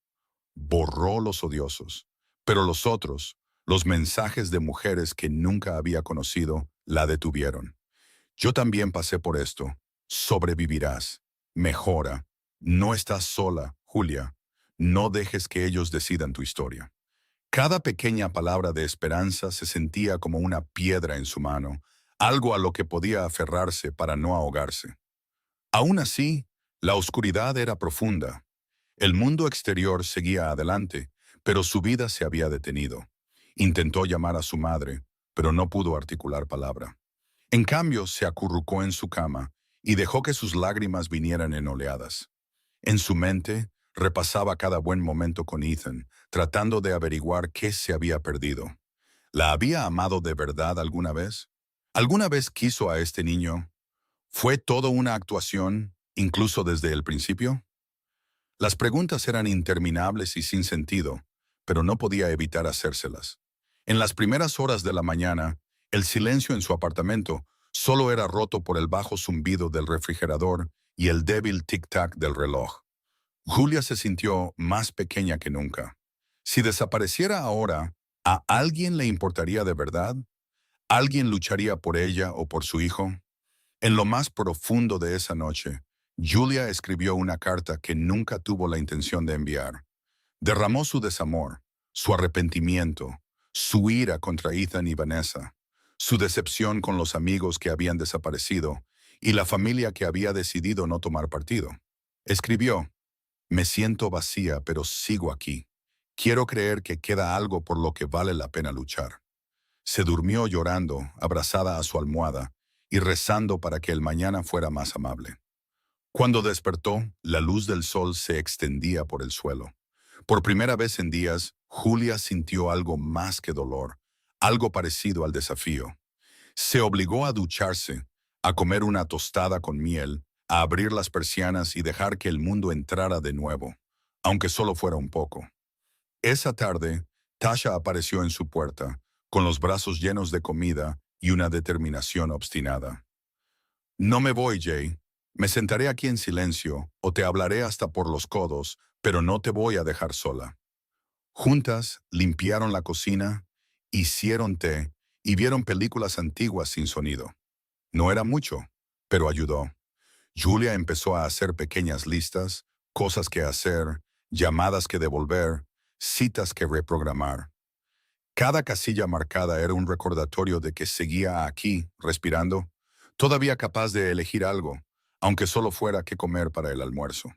Borró los odiosos, pero los otros, los mensajes de mujeres que nunca había conocido, la detuvieron. Yo también pasé por esto. Sobrevivirás. Mejora. No estás sola, Julia. No dejes que ellos decidan tu historia. Cada pequeña palabra de esperanza se sentía como una piedra en su mano, algo a lo que podía aferrarse para no ahogarse. Aún así, la oscuridad era profunda. El mundo exterior seguía adelante, pero su vida se había detenido. Intentó llamar a su madre, pero no pudo articular palabra. En cambio, se acurrucó en su cama y dejó que sus lágrimas vinieran en oleadas. En su mente, repasaba cada buen momento con Ethan, tratando de averiguar qué se había perdido. ¿La había amado de verdad alguna vez? ¿Alguna vez quiso a este niño? ¿Fue todo una actuación, incluso desde el principio? Las preguntas eran interminables y sin sentido, pero no podía evitar hacérselas. En las primeras horas de la mañana, el silencio en su apartamento solo era roto por el bajo zumbido del refrigerador y el débil tic-tac del reloj. Julia se sintió más pequeña que nunca. Si desapareciera ahora, ¿a alguien le importaría de verdad? ¿Alguien lucharía por ella o por su hijo? En lo más profundo de esa noche, Julia escribió una carta que nunca tuvo la intención de enviar. Derramó su desamor, su arrepentimiento, su ira contra Ethan y Vanessa, su decepción con los amigos que habían desaparecido y la familia que había decidido no tomar partido. Escribió: me siento vacía, pero sigo aquí. Quiero creer que queda algo por lo que vale la pena luchar. Se durmió llorando, abrazada a su almohada, y rezando para que el mañana fuera más amable. Cuando despertó, la luz del sol se extendía por el suelo. Por primera vez en días, Julia sintió algo más que dolor, algo parecido al desafío. Se obligó a ducharse, a comer una tostada con miel, a abrir las persianas y dejar que el mundo entrara de nuevo, aunque solo fuera un poco. Esa tarde, Tasha apareció en su puerta, con los brazos llenos de comida y una determinación obstinada. No me voy, Jay. Me sentaré aquí en silencio o te hablaré hasta por los codos, pero no te voy a dejar sola. Juntas limpiaron la cocina, hicieron té y vieron películas antiguas sin sonido. No era mucho, pero ayudó. Julia empezó a hacer pequeñas listas, cosas que hacer, llamadas que devolver, citas que reprogramar. Cada casilla marcada era un recordatorio de que seguía aquí, respirando, todavía capaz de elegir algo, aunque solo fuera qué comer para el almuerzo.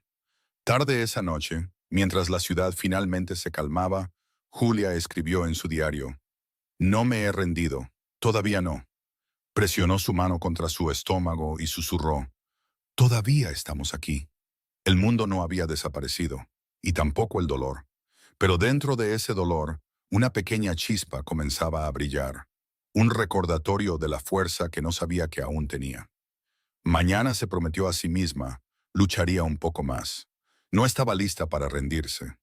Tarde esa noche, mientras la ciudad finalmente se calmaba, Julia escribió en su diario: no me he rendido, todavía no. Presionó su mano contra su estómago y susurró: todavía estamos aquí. El mundo no había desaparecido, y tampoco el dolor. Pero dentro de ese dolor, una pequeña chispa comenzaba a brillar, un recordatorio de la fuerza que no sabía que aún tenía. Mañana se prometió a sí misma, lucharía un poco más. No estaba lista para rendirse.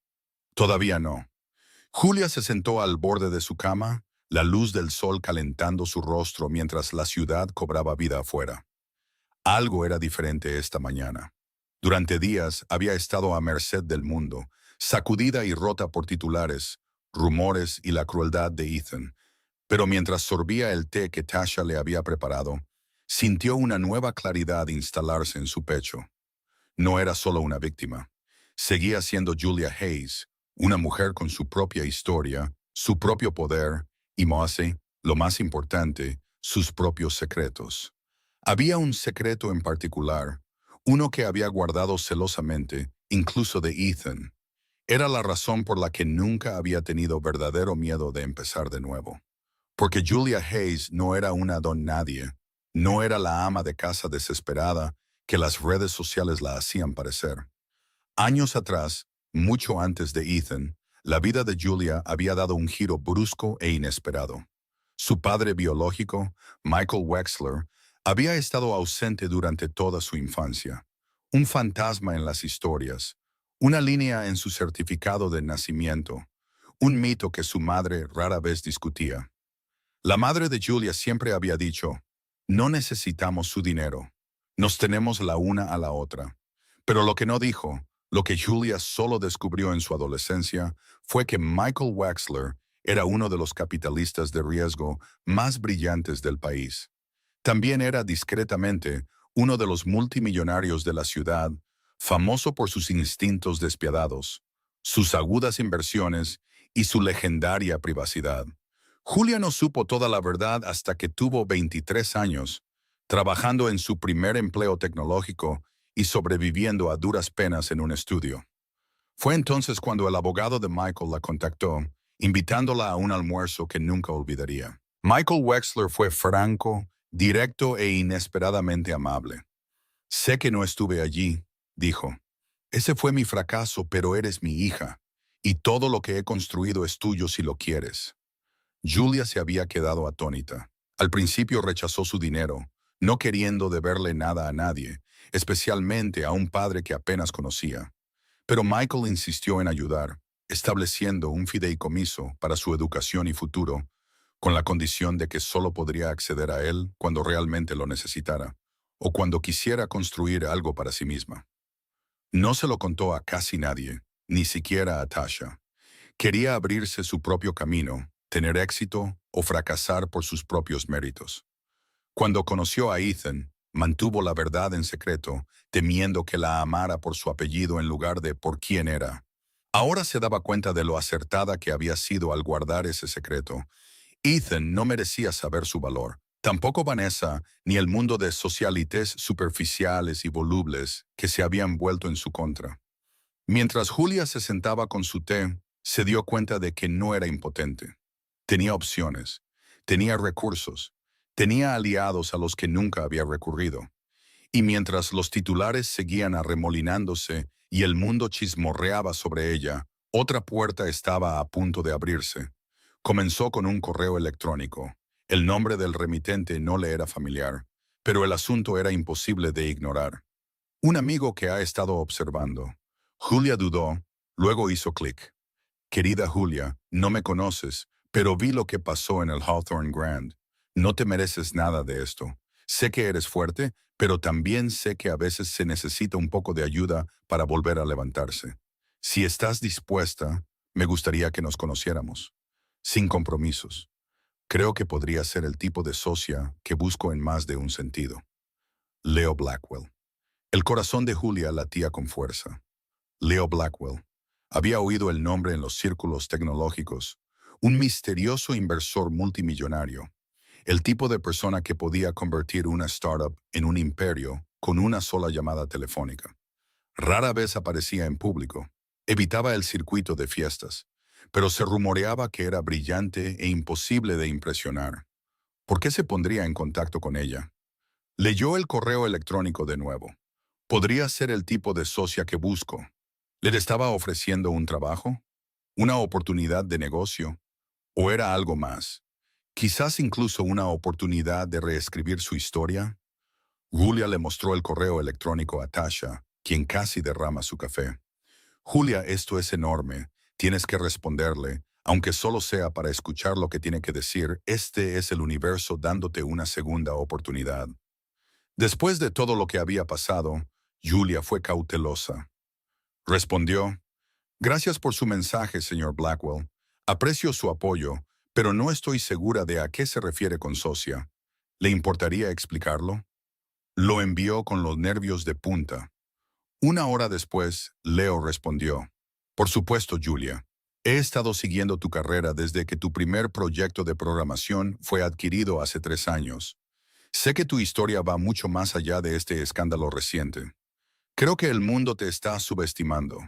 Todavía no. Julia se sentó al borde de su cama, la luz del sol calentando su rostro mientras la ciudad cobraba vida afuera. Algo era diferente esta mañana. Durante días había estado a merced del mundo, sacudida y rota por titulares, rumores y la crueldad de Ethan. Pero mientras sorbía el té que Tasha le había preparado, Sintió una nueva claridad instalarse en su pecho. No era solo una víctima. Seguía siendo Julia Hayes, una mujer con su propia historia, su propio poder y, lo más importante, sus propios secretos. Había un secreto en particular, uno que había guardado celosamente, incluso de Ethan. Era la razón por la que nunca había tenido verdadero miedo de empezar de nuevo. Porque Julia Hayes no era una don nadie, no era la ama de casa desesperada que las redes sociales la hacían parecer. Años atrás, mucho antes de Ethan, la vida de Julia había dado un giro brusco e inesperado. Su padre biológico, Michael Wexler, había estado ausente durante toda su infancia. Un fantasma en las historias, una línea en su certificado de nacimiento, un mito que su madre rara vez discutía. La madre de Julia siempre había dicho, no necesitamos su dinero, nos tenemos la una a la otra. Pero lo que no dijo, lo que Julia solo descubrió en su adolescencia, fue que Michael Wexler era uno de los capitalistas de riesgo más brillantes del país. También era discretamente uno de los multimillonarios de la ciudad, famoso por sus instintos despiadados, sus agudas inversiones y su legendaria privacidad. Julia no supo toda la verdad hasta que tuvo 23 años, trabajando en su primer empleo tecnológico y sobreviviendo a duras penas en un estudio. Fue entonces cuando el abogado de Michael la contactó, invitándola a un almuerzo que nunca olvidaría. Michael Wexler fue franco, directo e inesperadamente amable. Sé que no estuve allí, dijo. Ese fue mi fracaso, pero eres mi hija, y todo lo que he construido es tuyo si lo quieres. Julia se había quedado atónita. Al principio rechazó su dinero, no queriendo deberle nada a nadie, especialmente a un padre que apenas conocía. Pero Michael insistió en ayudar, estableciendo un fideicomiso para su educación y futuro, con la condición de que solo podría acceder a él cuando realmente lo necesitara, o cuando quisiera construir algo para sí misma. No se lo contó a casi nadie, ni siquiera a Tasha. Quería abrirse su propio camino, tener éxito o fracasar por sus propios méritos. Cuando conoció a Ethan, mantuvo la verdad en secreto, temiendo que la amara por su apellido en lugar de por quién era. Ahora se daba cuenta de lo acertada que había sido al guardar ese secreto. Ethan no merecía saber su valor. Tampoco Vanessa, ni el mundo de socialites superficiales y volubles que se habían vuelto en su contra. Mientras Julia se sentaba con su té, se dio cuenta de que no era impotente. Tenía opciones, tenía recursos, tenía aliados a los que nunca había recurrido. Y mientras los titulares seguían arremolinándose y el mundo chismorreaba sobre ella, otra puerta estaba a punto de abrirse. Comenzó con un correo electrónico. El nombre del remitente no le era familiar, pero el asunto era imposible de ignorar. Un amigo que ha estado observando. Julia dudó, luego hizo clic. Querida Julia, no me conoces, pero vi lo que pasó en el Hawthorne Grand. No te mereces nada de esto. Sé que eres fuerte, pero también sé que a veces se necesita un poco de ayuda para volver a levantarse. Si estás dispuesta, me gustaría que nos conociéramos. Sin compromisos. Creo que podría ser el tipo de socia que busco en más de un sentido. Leo Blackwell. El corazón de Julia latía con fuerza. Leo Blackwell. Había oído el nombre en los círculos tecnológicos, un misterioso inversor multimillonario, el tipo de persona que podía convertir una startup en un imperio con una sola llamada telefónica. Rara vez aparecía en público, evitaba el circuito de fiestas, pero se rumoreaba que era brillante e imposible de impresionar. ¿Por qué se pondría en contacto con ella? Leyó el correo electrónico de nuevo. Podría ser el tipo de socia que busco. ¿Le estaba ofreciendo un trabajo? ¿Una oportunidad de negocio? ¿O era algo más? Quizás incluso una oportunidad de reescribir su historia. Julia le mostró el correo electrónico a Tasha, quien casi derrama su café. Julia, esto es enorme. Tienes que responderle, aunque solo sea para escuchar lo que tiene que decir. Este es el universo dándote una segunda oportunidad. Después de todo lo que había pasado, Julia fue cautelosa. Respondió, gracias por su mensaje, señor Blackwell. Aprecio su apoyo, pero no estoy segura de a qué se refiere con socia. ¿Le importaría explicarlo? Lo envió con los nervios de punta. Una hora después, Leo respondió: Por supuesto, Julia. He estado siguiendo tu carrera desde que tu primer proyecto de programación fue adquirido hace 3 años. Sé que tu historia va mucho más allá de este escándalo reciente. Creo que el mundo te está subestimando.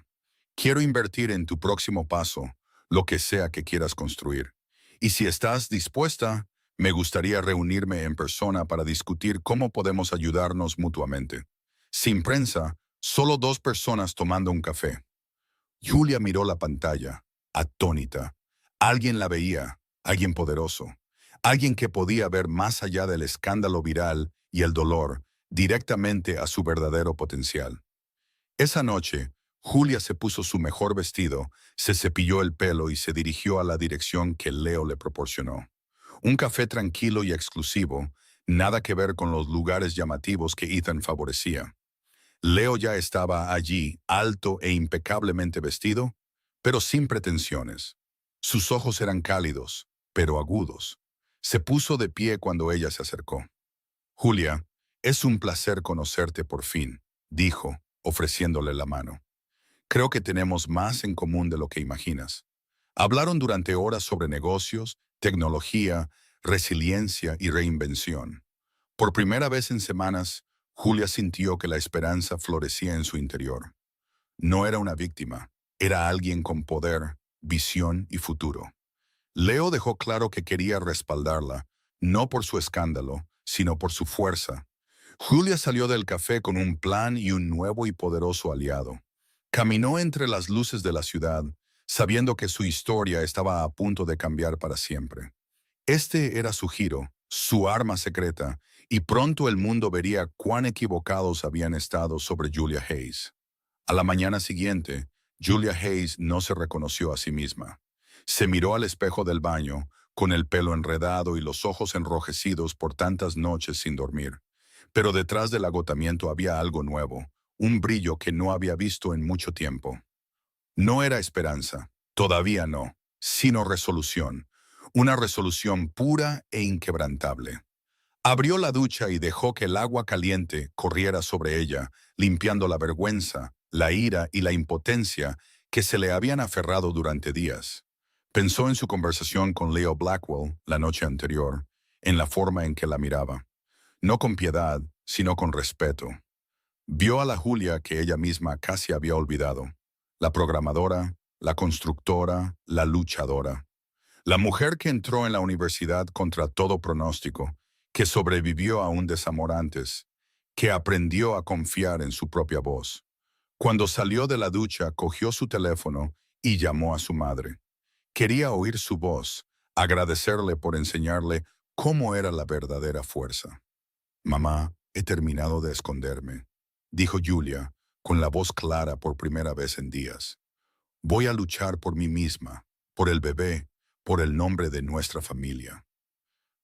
Quiero invertir en tu próximo paso, lo que sea que quieras construir. Y si estás dispuesta, me gustaría reunirme en persona para discutir cómo podemos ayudarnos mutuamente. Sin prensa, solo dos personas tomando un café. Julia miró la pantalla, atónita. Alguien la veía, alguien poderoso, alguien que podía ver más allá del escándalo viral y el dolor, directamente a su verdadero potencial. Esa noche, Julia se puso su mejor vestido, se cepilló el pelo y se dirigió a la dirección que Leo le proporcionó. Un café tranquilo y exclusivo, nada que ver con los lugares llamativos que Ethan favorecía. Leo ya estaba allí, alto e impecablemente vestido, pero sin pretensiones. Sus ojos eran cálidos, pero agudos. Se puso de pie cuando ella se acercó. Julia, es un placer conocerte por fin, dijo, ofreciéndole la mano. Creo que tenemos más en común de lo que imaginas. Hablaron durante horas sobre negocios, tecnología, resiliencia y reinvención. Por primera vez en semanas, Julia sintió que la esperanza florecía en su interior. No era una víctima, era alguien con poder, visión y futuro. Leo dejó claro que quería respaldarla, no por su escándalo, sino por su fuerza. Julia salió del café con un plan y un nuevo y poderoso aliado. Caminó entre las luces de la ciudad, sabiendo que su historia estaba a punto de cambiar para siempre. Este era su giro, su arma secreta, y pronto el mundo vería cuán equivocados habían estado sobre Julia Hayes. A la mañana siguiente, Julia Hayes no se reconoció a sí misma. Se miró al espejo del baño, con el pelo enredado y los ojos enrojecidos por tantas noches sin dormir. Pero detrás del agotamiento había algo nuevo, un brillo que no había visto en mucho tiempo. No era esperanza, todavía no, sino resolución, una resolución pura e inquebrantable. Abrió la ducha y dejó que el agua caliente corriera sobre ella, limpiando la vergüenza, la ira y la impotencia que se le habían aferrado durante días. Pensó en su conversación con Leo Blackwell la noche anterior, en la forma en que la miraba, no con piedad, sino con respeto. Vio a la Julia que ella misma casi había olvidado, la programadora, la constructora, la luchadora. La mujer que entró en la universidad contra todo pronóstico, que sobrevivió a un desamor antes, que aprendió a confiar en su propia voz. Cuando salió de la ducha, cogió su teléfono y llamó a su madre. Quería oír su voz, agradecerle por enseñarle cómo era la verdadera fuerza. Mamá, he terminado de esconderme, dijo Julia, con la voz clara por primera vez en días. Voy a luchar por mí misma, por el bebé, por el nombre de nuestra familia.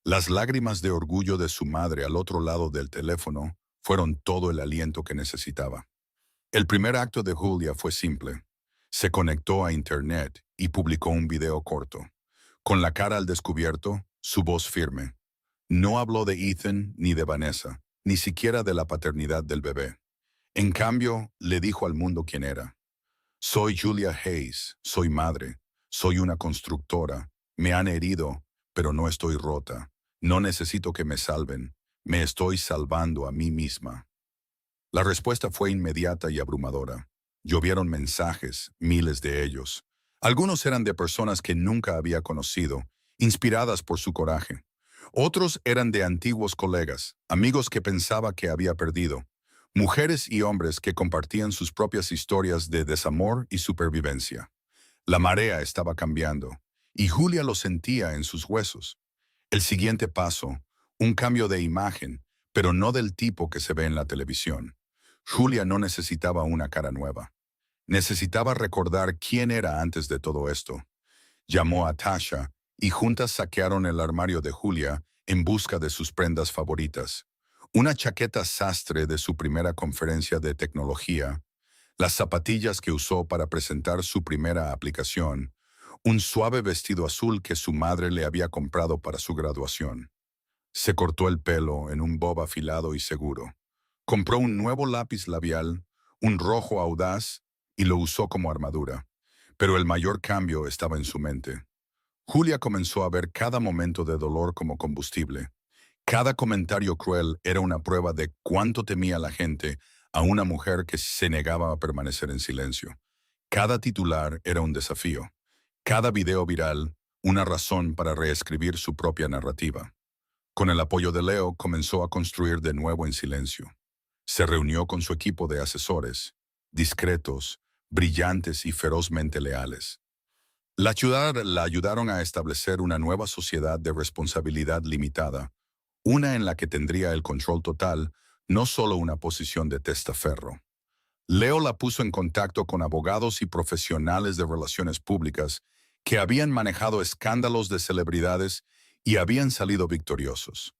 Las lágrimas de orgullo de su madre al otro lado del teléfono fueron todo el aliento que necesitaba. El primer acto de Julia fue simple. Se conectó a Internet y publicó un video corto. Con la cara al descubierto, su voz firme. No habló de Ethan ni de Vanessa, ni siquiera de la paternidad del bebé. En cambio, le dijo al mundo quién era. Soy Julia Hayes, soy madre, soy una constructora, me han herido, pero no estoy rota. No necesito que me salven, me estoy salvando a mí misma. La respuesta fue inmediata y abrumadora. Llovieron mensajes, miles de ellos. Algunos eran de personas que nunca había conocido, inspiradas por su coraje. Otros eran de antiguos colegas, amigos que pensaba que había perdido. Mujeres y hombres que compartían sus propias historias de desamor y supervivencia. La marea estaba cambiando, y Julia lo sentía en sus huesos. El siguiente paso, un cambio de imagen, pero no del tipo que se ve en la televisión. Julia no necesitaba una cara nueva. Necesitaba recordar quién era antes de todo esto. Llamó a Tasha y juntas saquearon el armario de Julia en busca de sus prendas favoritas. Una chaqueta sastre de su primera conferencia de tecnología, las zapatillas que usó para presentar su primera aplicación, un suave vestido azul que su madre le había comprado para su graduación. Se cortó el pelo en un bob afilado y seguro. Compró un nuevo lápiz labial, un rojo audaz, y lo usó como armadura. Pero el mayor cambio estaba en su mente. Julia comenzó a ver cada momento de dolor como combustible. Cada comentario cruel era una prueba de cuánto temía la gente a una mujer que se negaba a permanecer en silencio. Cada titular era un desafío. Cada video viral, una razón para reescribir su propia narrativa. Con el apoyo de Leo, comenzó a construir de nuevo en silencio. Se reunió con su equipo de asesores, discretos, brillantes y ferozmente leales. La ayudaron a establecer una nueva sociedad de responsabilidad limitada, una en la que tendría el control total, no solo una posición de testaferro. Leo la puso en contacto con abogados y profesionales de relaciones públicas que habían manejado escándalos de celebridades y habían salido victoriosos.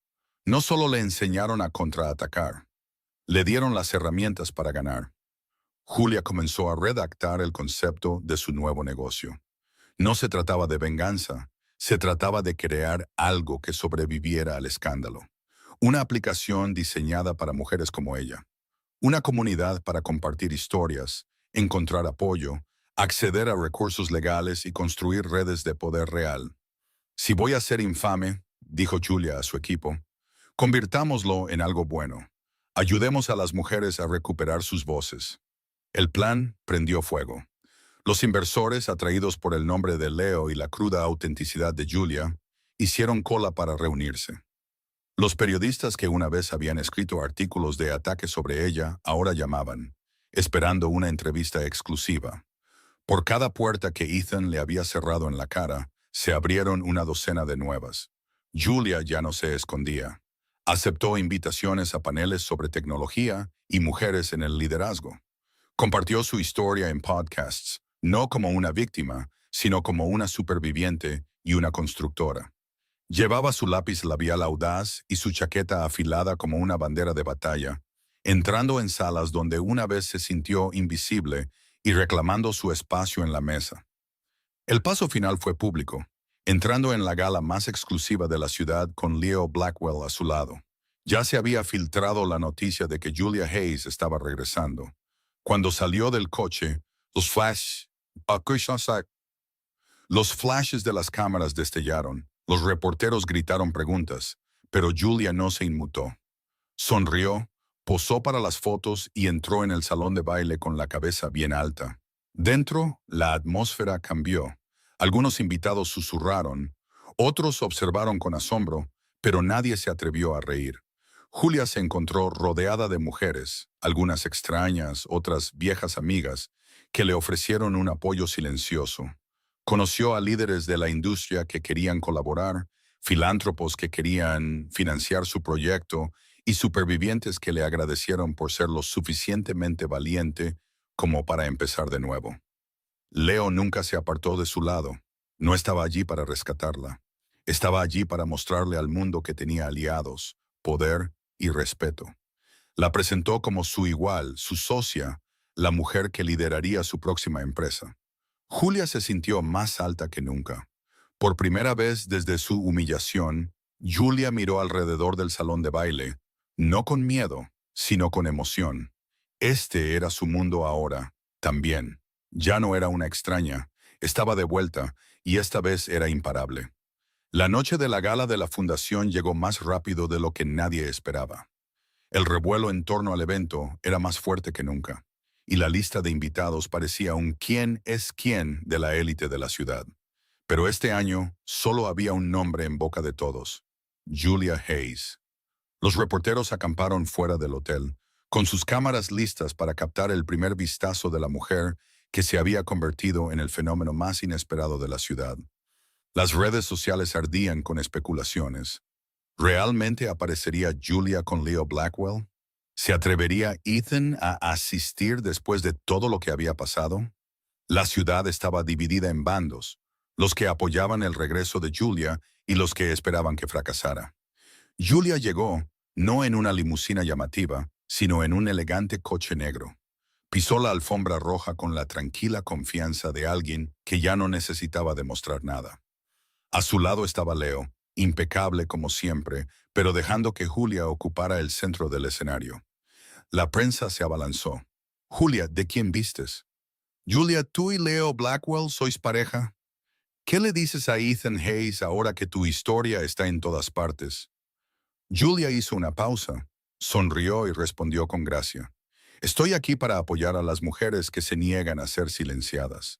No solo le enseñaron a contraatacar, le dieron las herramientas para ganar. Julia comenzó a redactar el concepto de su nuevo negocio. No se trataba de venganza, se trataba de crear algo que sobreviviera al escándalo. Una aplicación diseñada para mujeres como ella. Una comunidad para compartir historias, encontrar apoyo, acceder a recursos legales y construir redes de poder real. Si voy a ser infame, dijo Julia a su equipo, convirtámoslo en algo bueno. Ayudemos a las mujeres a recuperar sus voces. El plan prendió fuego. Los inversores, atraídos por el nombre de Leo y la cruda autenticidad de Julia, hicieron cola para reunirse. Los periodistas que una vez habían escrito artículos de ataque sobre ella ahora llamaban, esperando una entrevista exclusiva. Por cada puerta que Ethan le había cerrado en la cara, se abrieron una docena de nuevas. Julia ya no se escondía. Aceptó invitaciones a paneles sobre tecnología y mujeres en el liderazgo. Compartió su historia en podcasts, no como una víctima, sino como una superviviente y una constructora. Llevaba su lápiz labial audaz y su chaqueta afilada como una bandera de batalla, entrando en salas donde una vez se sintió invisible y reclamando su espacio en la mesa. El paso final fue público, entrando en la gala más exclusiva de la ciudad con Leo Blackwell a su lado. Ya se había filtrado la noticia de que Julia Hayes estaba regresando. Cuando salió del coche, los flashes de las cámaras destellaron, los reporteros gritaron preguntas, pero Julia no se inmutó. Sonrió, posó para las fotos y entró en el salón de baile con la cabeza bien alta. Dentro, la atmósfera cambió. Algunos invitados susurraron, otros observaron con asombro, pero nadie se atrevió a reír. Julia se encontró rodeada de mujeres, algunas extrañas, otras viejas amigas, que le ofrecieron un apoyo silencioso. Conoció a líderes de la industria que querían colaborar, filántropos que querían financiar su proyecto y supervivientes que le agradecieron por ser lo suficientemente valiente como para empezar de nuevo. Leo nunca se apartó de su lado. No estaba allí para rescatarla. Estaba allí para mostrarle al mundo que tenía aliados, poder y respeto. La presentó como su igual, su socia, la mujer que lideraría su próxima empresa. Julia se sintió más alta que nunca. Por primera vez desde su humillación, Julia miró alrededor del salón de baile, no con miedo, sino con emoción. Este era su mundo ahora, también. Ya no era una extraña, estaba de vuelta, y esta vez era imparable. La noche de la gala de la fundación llegó más rápido de lo que nadie esperaba. El revuelo en torno al evento era más fuerte que nunca, y la lista de invitados parecía un quién es quién de la élite de la ciudad. Pero este año solo había un nombre en boca de todos: Julia Hayes. Los reporteros acamparon fuera del hotel, con sus cámaras listas para captar el primer vistazo de la mujer que se había convertido en el fenómeno más inesperado de la ciudad. Las redes sociales ardían con especulaciones. ¿Realmente aparecería Julia con Leo Blackwell? ¿Se atrevería Ethan a asistir después de todo lo que había pasado? La ciudad estaba dividida en bandos, los que apoyaban el regreso de Julia y los que esperaban que fracasara. Julia llegó, no en una limusina llamativa, sino en un elegante coche negro. Pisó la alfombra roja con la tranquila confianza de alguien que ya no necesitaba demostrar nada. A su lado estaba Leo, impecable como siempre, pero dejando que Julia ocupara el centro del escenario. La prensa se abalanzó. Julia, ¿de quién vistes? Julia, tú y Leo Blackwell sois pareja. ¿Qué le dices a Ethan Hayes ahora que tu historia está en todas partes? Julia hizo una pausa, sonrió y respondió con gracia. Estoy aquí para apoyar a las mujeres que se niegan a ser silenciadas.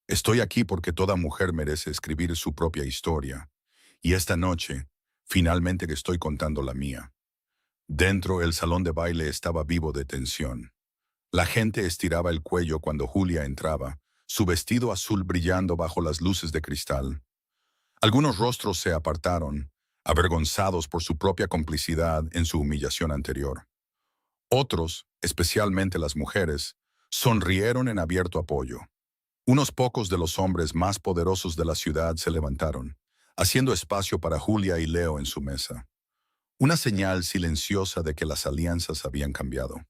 Estoy aquí porque toda mujer merece escribir su propia historia. Y esta noche, finalmente que estoy contando la mía. Dentro, el salón de baile estaba vivo de tensión. La gente estiraba el cuello cuando Julia entraba, su vestido azul brillando bajo las luces de cristal. Algunos rostros se apartaron, avergonzados por su propia complicidad en su humillación anterior. Otros, especialmente las mujeres, sonrieron en abierto apoyo. Unos pocos de los hombres más poderosos de la ciudad se levantaron, haciendo espacio para Julia y Leo en su mesa. Una señal silenciosa de que las alianzas habían cambiado.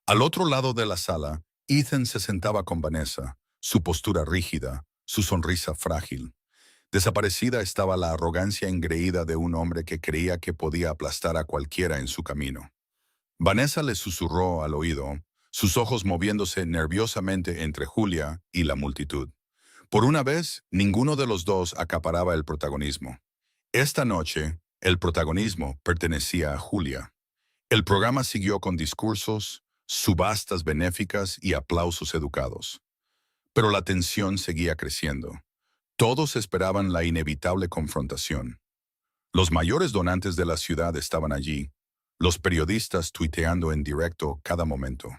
Al otro lado de la sala, Ethan se sentaba con Vanessa, su postura rígida, su sonrisa frágil. Desaparecida estaba la arrogancia engreída de un hombre que creía que podía aplastar a cualquiera en su camino. Vanessa le susurró al oído, sus ojos moviéndose nerviosamente entre Julia y la multitud. Por una vez, ninguno de los dos acaparaba el protagonismo. Esta noche, el protagonismo pertenecía a Julia. El programa siguió con discursos, subastas benéficas y aplausos educados. Pero la tensión seguía creciendo. Todos esperaban la inevitable confrontación. Los mayores donantes de la ciudad estaban allí, los periodistas tuiteando en directo cada momento,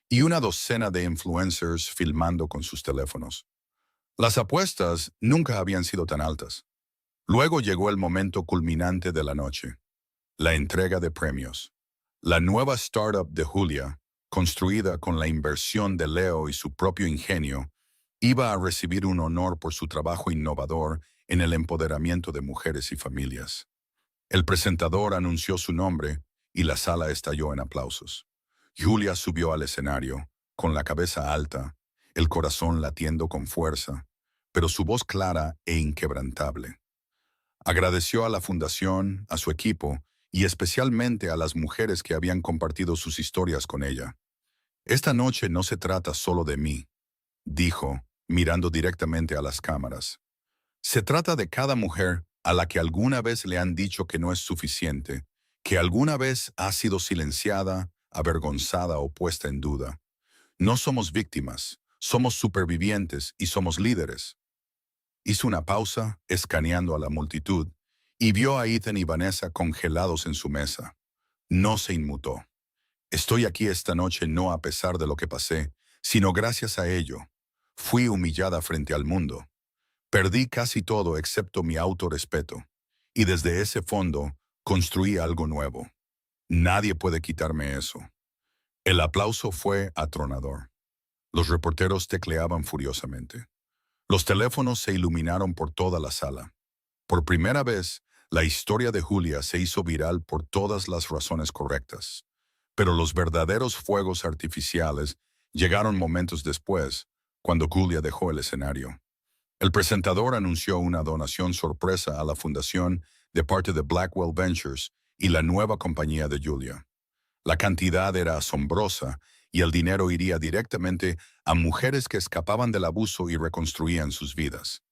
y una docena de influencers filmando con sus teléfonos. Las apuestas nunca habían sido tan altas. Luego llegó el momento culminante de la noche, la entrega de premios. La nueva startup de Julia, construida con la inversión de Leo y su propio ingenio, iba a recibir un honor por su trabajo innovador en el empoderamiento de mujeres y familias. El presentador anunció su nombre y la sala estalló en aplausos. Julia subió al escenario, con la cabeza alta, el corazón latiendo con fuerza, pero su voz clara e inquebrantable. Agradeció a la fundación, a su equipo y especialmente a las mujeres que habían compartido sus historias con ella. Esta noche no se trata solo de mí, dijo, mirando directamente a las cámaras. Se trata de cada mujer a la que alguna vez le han dicho que no es suficiente, que alguna vez ha sido silenciada, avergonzada o puesta en duda. No somos víctimas, somos supervivientes y somos líderes. Hizo una pausa, escaneando a la multitud, y vio a Ethan y Vanessa congelados en su mesa. No se inmutó. Estoy aquí esta noche no a pesar de lo que pasé, sino gracias a ello. Fui humillada frente al mundo. Perdí casi todo excepto mi autorrespeto, y desde ese fondo construí algo nuevo. Nadie puede quitarme eso. El aplauso fue atronador. Los reporteros tecleaban furiosamente. Los teléfonos se iluminaron por toda la sala. Por primera vez, la historia de Julia se hizo viral por todas las razones correctas. Pero los verdaderos fuegos artificiales llegaron momentos después, cuando Julia dejó el escenario. El presentador anunció una donación sorpresa a la fundación de parte de Blackwell Ventures y la nueva compañía de Julia. La cantidad era asombrosa y el dinero iría directamente a mujeres que escapaban del abuso y reconstruían sus vidas.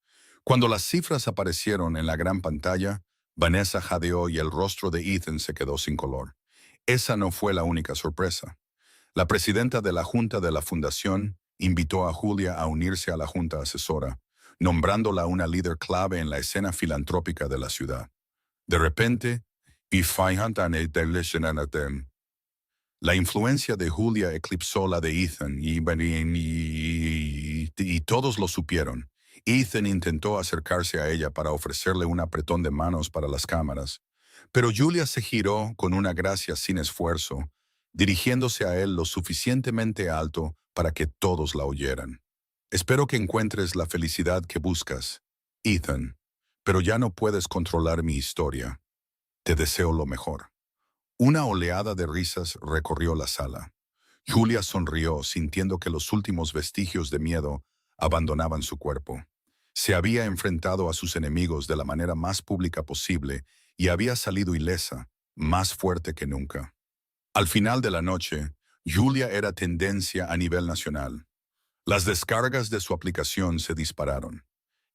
Cuando las cifras aparecieron en la gran pantalla, Vanessa jadeó y el rostro de Ethan se quedó sin color. Esa no fue la única sorpresa. La presidenta de la Junta de la Fundación invitó a Julia a unirse a la Junta Asesora, nombrándola una líder clave en la escena filantrópica de la ciudad. De repente, la influencia de Julia eclipsó la de Ethan y todos lo supieron. Ethan intentó acercarse a ella para ofrecerle un apretón de manos para las cámaras, pero Julia se giró con una gracia sin esfuerzo, dirigiéndose a él lo suficientemente alto para que todos la oyeran. Espero que encuentres la felicidad que buscas, Ethan, pero ya no puedes controlar mi historia. Te deseo lo mejor. Una oleada de risas recorrió la sala. Julia sonrió, sintiendo que los últimos vestigios de miedo abandonaban su cuerpo. Se había enfrentado a sus enemigos de la manera más pública posible y había salido ilesa, más fuerte que nunca. Al final de la noche, Julia era tendencia a nivel nacional. Las descargas de su aplicación se dispararon.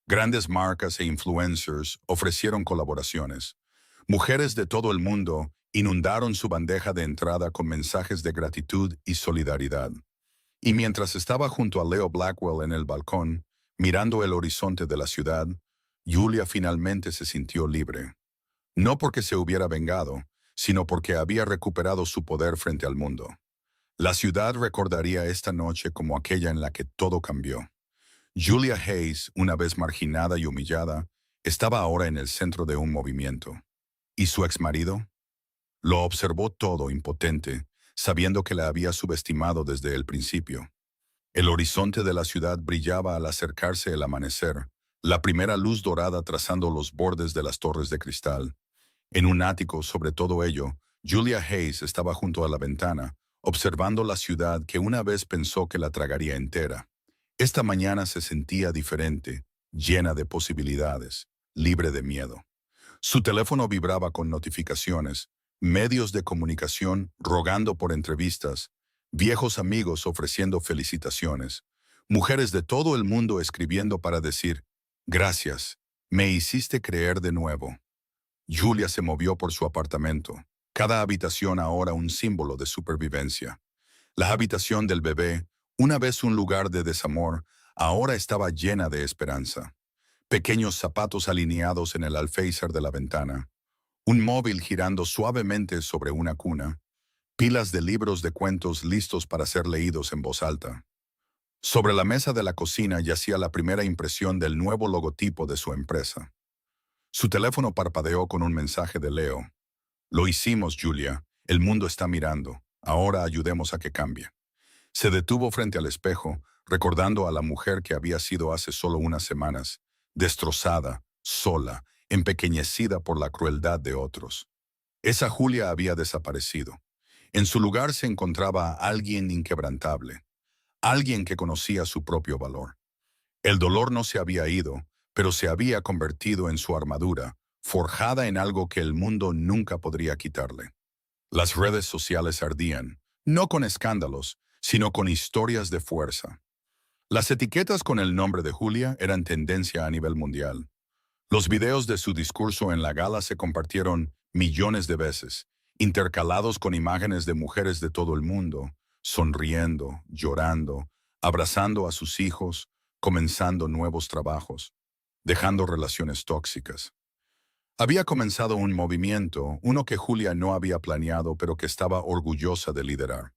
Grandes marcas e influencers ofrecieron colaboraciones. Mujeres de todo el mundo inundaron su bandeja de entrada con mensajes de gratitud y solidaridad. Y mientras estaba junto a Leo Blackwell en el balcón, mirando el horizonte de la ciudad, Julia finalmente se sintió libre. No porque se hubiera vengado, sino porque había recuperado su poder frente al mundo. La ciudad recordaría esta noche como aquella en la que todo cambió. Julia Hayes, una vez marginada y humillada, estaba ahora en el centro de un movimiento. ¿Y su exmarido? Lo observó todo impotente, sabiendo que la había subestimado desde el principio. El horizonte de la ciudad brillaba al acercarse el amanecer, la primera luz dorada trazando los bordes de las torres de cristal. En un ático sobre todo ello, Julia Hayes estaba junto a la ventana, observando la ciudad que una vez pensó que la tragaría entera. Esta mañana se sentía diferente, llena de posibilidades, libre de miedo. Su teléfono vibraba con notificaciones, medios de comunicación rogando por entrevistas, viejos amigos ofreciendo felicitaciones, mujeres de todo el mundo escribiendo para decir, gracias, me hiciste creer de nuevo. Julia se movió por su apartamento, cada habitación ahora un símbolo de supervivencia. La habitación del bebé, una vez un lugar de desamor, ahora estaba llena de esperanza. Pequeños zapatos alineados en el alféizar de la ventana, un móvil girando suavemente sobre una cuna, pilas de libros de cuentos listos para ser leídos en voz alta. Sobre la mesa de la cocina yacía la primera impresión del nuevo logotipo de su empresa. Su teléfono parpadeó con un mensaje de Leo. Lo hicimos, Julia. El mundo está mirando. Ahora ayudemos a que cambie. Se detuvo frente al espejo, recordando a la mujer que había sido hace solo unas semanas, destrozada, sola, empequeñecida por la crueldad de otros. Esa Julia había desaparecido. En su lugar se encontraba alguien inquebrantable, alguien que conocía su propio valor. El dolor no se había ido, pero se había convertido en su armadura, forjada en algo que el mundo nunca podría quitarle. Las redes sociales ardían, no con escándalos, sino con historias de fuerza. Las etiquetas con el nombre de Julia eran tendencia a nivel mundial. Los videos de su discurso en la gala se compartieron millones de veces, intercalados con imágenes de mujeres de todo el mundo, sonriendo, llorando, abrazando a sus hijos, comenzando nuevos trabajos, dejando relaciones tóxicas. Había comenzado un movimiento, uno que Julia no había planeado, pero que estaba orgullosa de liderar.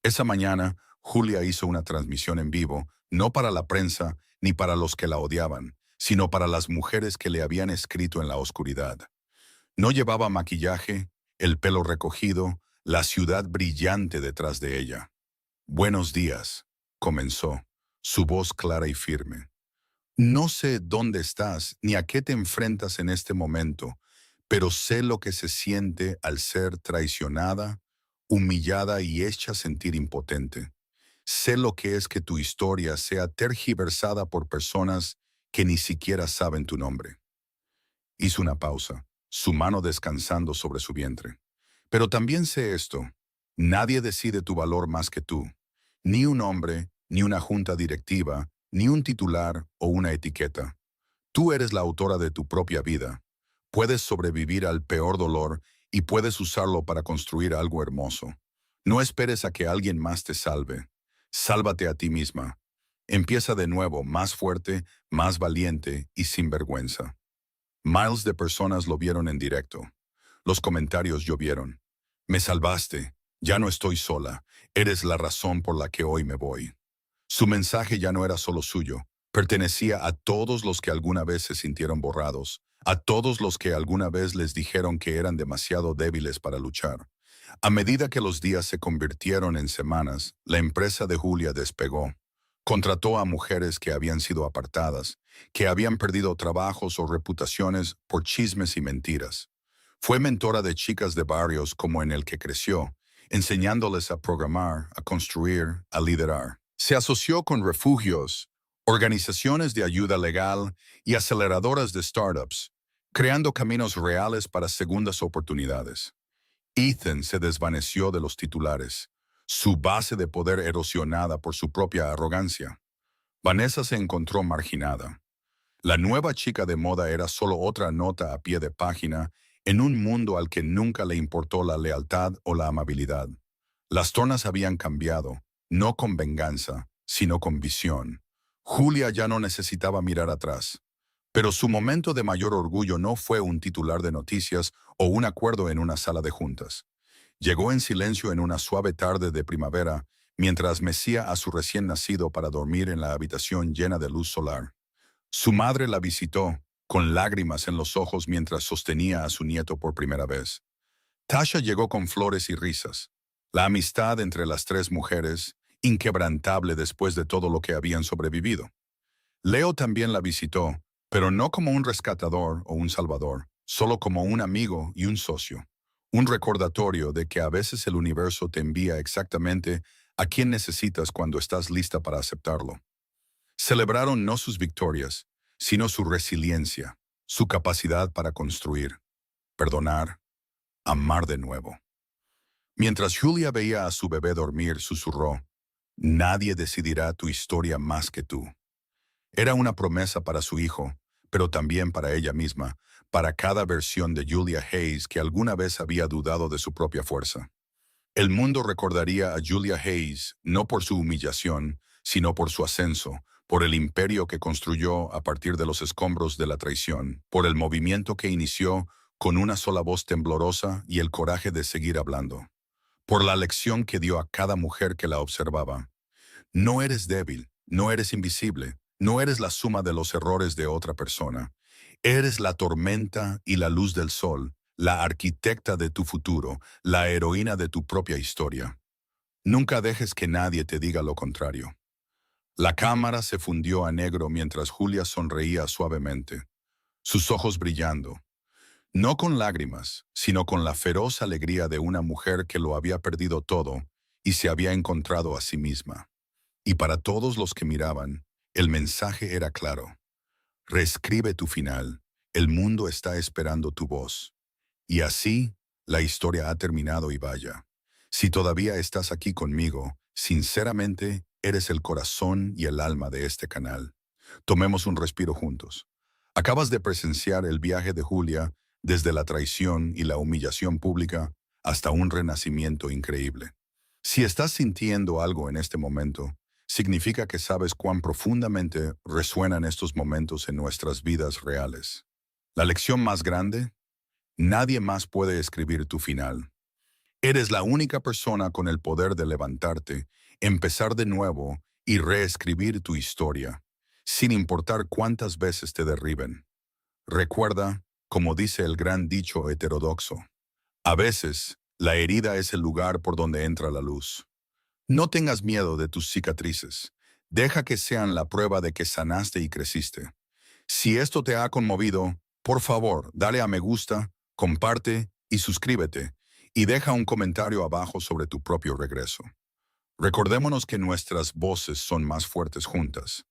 Esa mañana, Julia hizo una transmisión en vivo, no para la prensa ni para los que la odiaban, sino para las mujeres que le habían escrito en la oscuridad. No llevaba maquillaje, el pelo recogido, la ciudad brillante detrás de ella. Buenos días, comenzó, su voz clara y firme. No sé dónde estás ni a qué te enfrentas en este momento, pero sé lo que se siente al ser traicionada, humillada y hecha sentir impotente. Sé lo que es que tu historia sea tergiversada por personas que ni siquiera saben tu nombre. Hizo una pausa, su mano descansando sobre su vientre. Pero también sé esto, nadie decide tu valor más que tú. Ni un hombre, ni una junta directiva, ni un titular o una etiqueta. Tú eres la autora de tu propia vida. Puedes sobrevivir al peor dolor y puedes usarlo para construir algo hermoso. No esperes a que alguien más te salve. Sálvate a ti misma. Empieza de nuevo, más fuerte, más valiente y sin vergüenza. Miles de personas lo vieron en directo. Los comentarios llovieron. Me salvaste. Ya no estoy sola. Eres la razón por la que hoy me voy. Su mensaje ya no era solo suyo. Pertenecía a todos los que alguna vez se sintieron borrados, a todos los que alguna vez les dijeron que eran demasiado débiles para luchar. A medida que los días se convirtieron en semanas, la empresa de Julia despegó. Contrató a mujeres que habían sido apartadas, que habían perdido trabajos o reputaciones por chismes y mentiras. Fue mentora de chicas de barrios como en el que creció, enseñándoles a programar, a construir, a liderar. Se asoció con refugios, organizaciones de ayuda legal y aceleradoras de startups, creando caminos reales para segundas oportunidades. Ethan se desvaneció de los titulares, su base de poder erosionada por su propia arrogancia. Vanessa se encontró marginada. La nueva chica de moda era solo otra nota a pie de página en un mundo al que nunca le importó la lealtad o la amabilidad. Las tornas habían cambiado, no con venganza, sino con visión. Julia ya no necesitaba mirar atrás. Pero su momento de mayor orgullo no fue un titular de noticias o un acuerdo en una sala de juntas. Llegó en silencio en una suave tarde de primavera, mientras mecía a su recién nacido para dormir en la habitación llena de luz solar. Su madre la visitó, con lágrimas en los ojos mientras sostenía a su nieto por primera vez. Tasha llegó con flores y risas. La amistad entre las tres mujeres, inquebrantable después de todo lo que habían sobrevivido. Leo también la visitó, pero no como un rescatador o un salvador, solo como un amigo y un socio. Un recordatorio de que a veces el universo te envía exactamente a quien necesitas cuando estás lista para aceptarlo. Celebraron no sus victorias, sino su resiliencia, su capacidad para construir, perdonar, amar de nuevo. Mientras Julia veía a su bebé dormir, susurró, «Nadie decidirá tu historia más que tú». Era una promesa para su hijo, pero también para ella misma, para cada versión de Julia Hayes que alguna vez había dudado de su propia fuerza. El mundo recordaría a Julia Hayes no por su humillación, sino por su ascenso, por el imperio que construyó a partir de los escombros de la traición, por el movimiento que inició con una sola voz temblorosa y el coraje de seguir hablando, por la lección que dio a cada mujer que la observaba. No eres débil, no eres invisible, no eres la suma de los errores de otra persona. Eres la tormenta y la luz del sol, la arquitecta de tu futuro, la heroína de tu propia historia. Nunca dejes que nadie te diga lo contrario. La cámara se fundió a negro mientras Julia sonreía suavemente, sus ojos brillando, no con lágrimas, sino con la feroz alegría de una mujer que lo había perdido todo y se había encontrado a sí misma. Y para todos los que miraban, el mensaje era claro. Reescribe tu final, el mundo está esperando tu voz. Y así, la historia ha terminado y vaya. Si todavía estás aquí conmigo, sinceramente, eres el corazón y el alma de este canal. Tomemos un respiro juntos. Acabas de presenciar el viaje de Julia desde la traición y la humillación pública hasta un renacimiento increíble. Si estás sintiendo algo en este momento, significa que sabes cuán profundamente resuenan estos momentos en nuestras vidas reales. La lección más grande: nadie más puede escribir tu final. Eres la única persona con el poder de levantarte, empezar de nuevo y reescribir tu historia, sin importar cuántas veces te derriben. Recuerda, como dice el gran dicho heterodoxo, a veces la herida es el lugar por donde entra la luz. No tengas miedo de tus cicatrices. Deja que sean la prueba de que sanaste y creciste. Si esto te ha conmovido, por favor, dale a me gusta, comparte y suscríbete, y deja un comentario abajo sobre tu propio regreso. Recordémonos que nuestras voces son más fuertes juntas.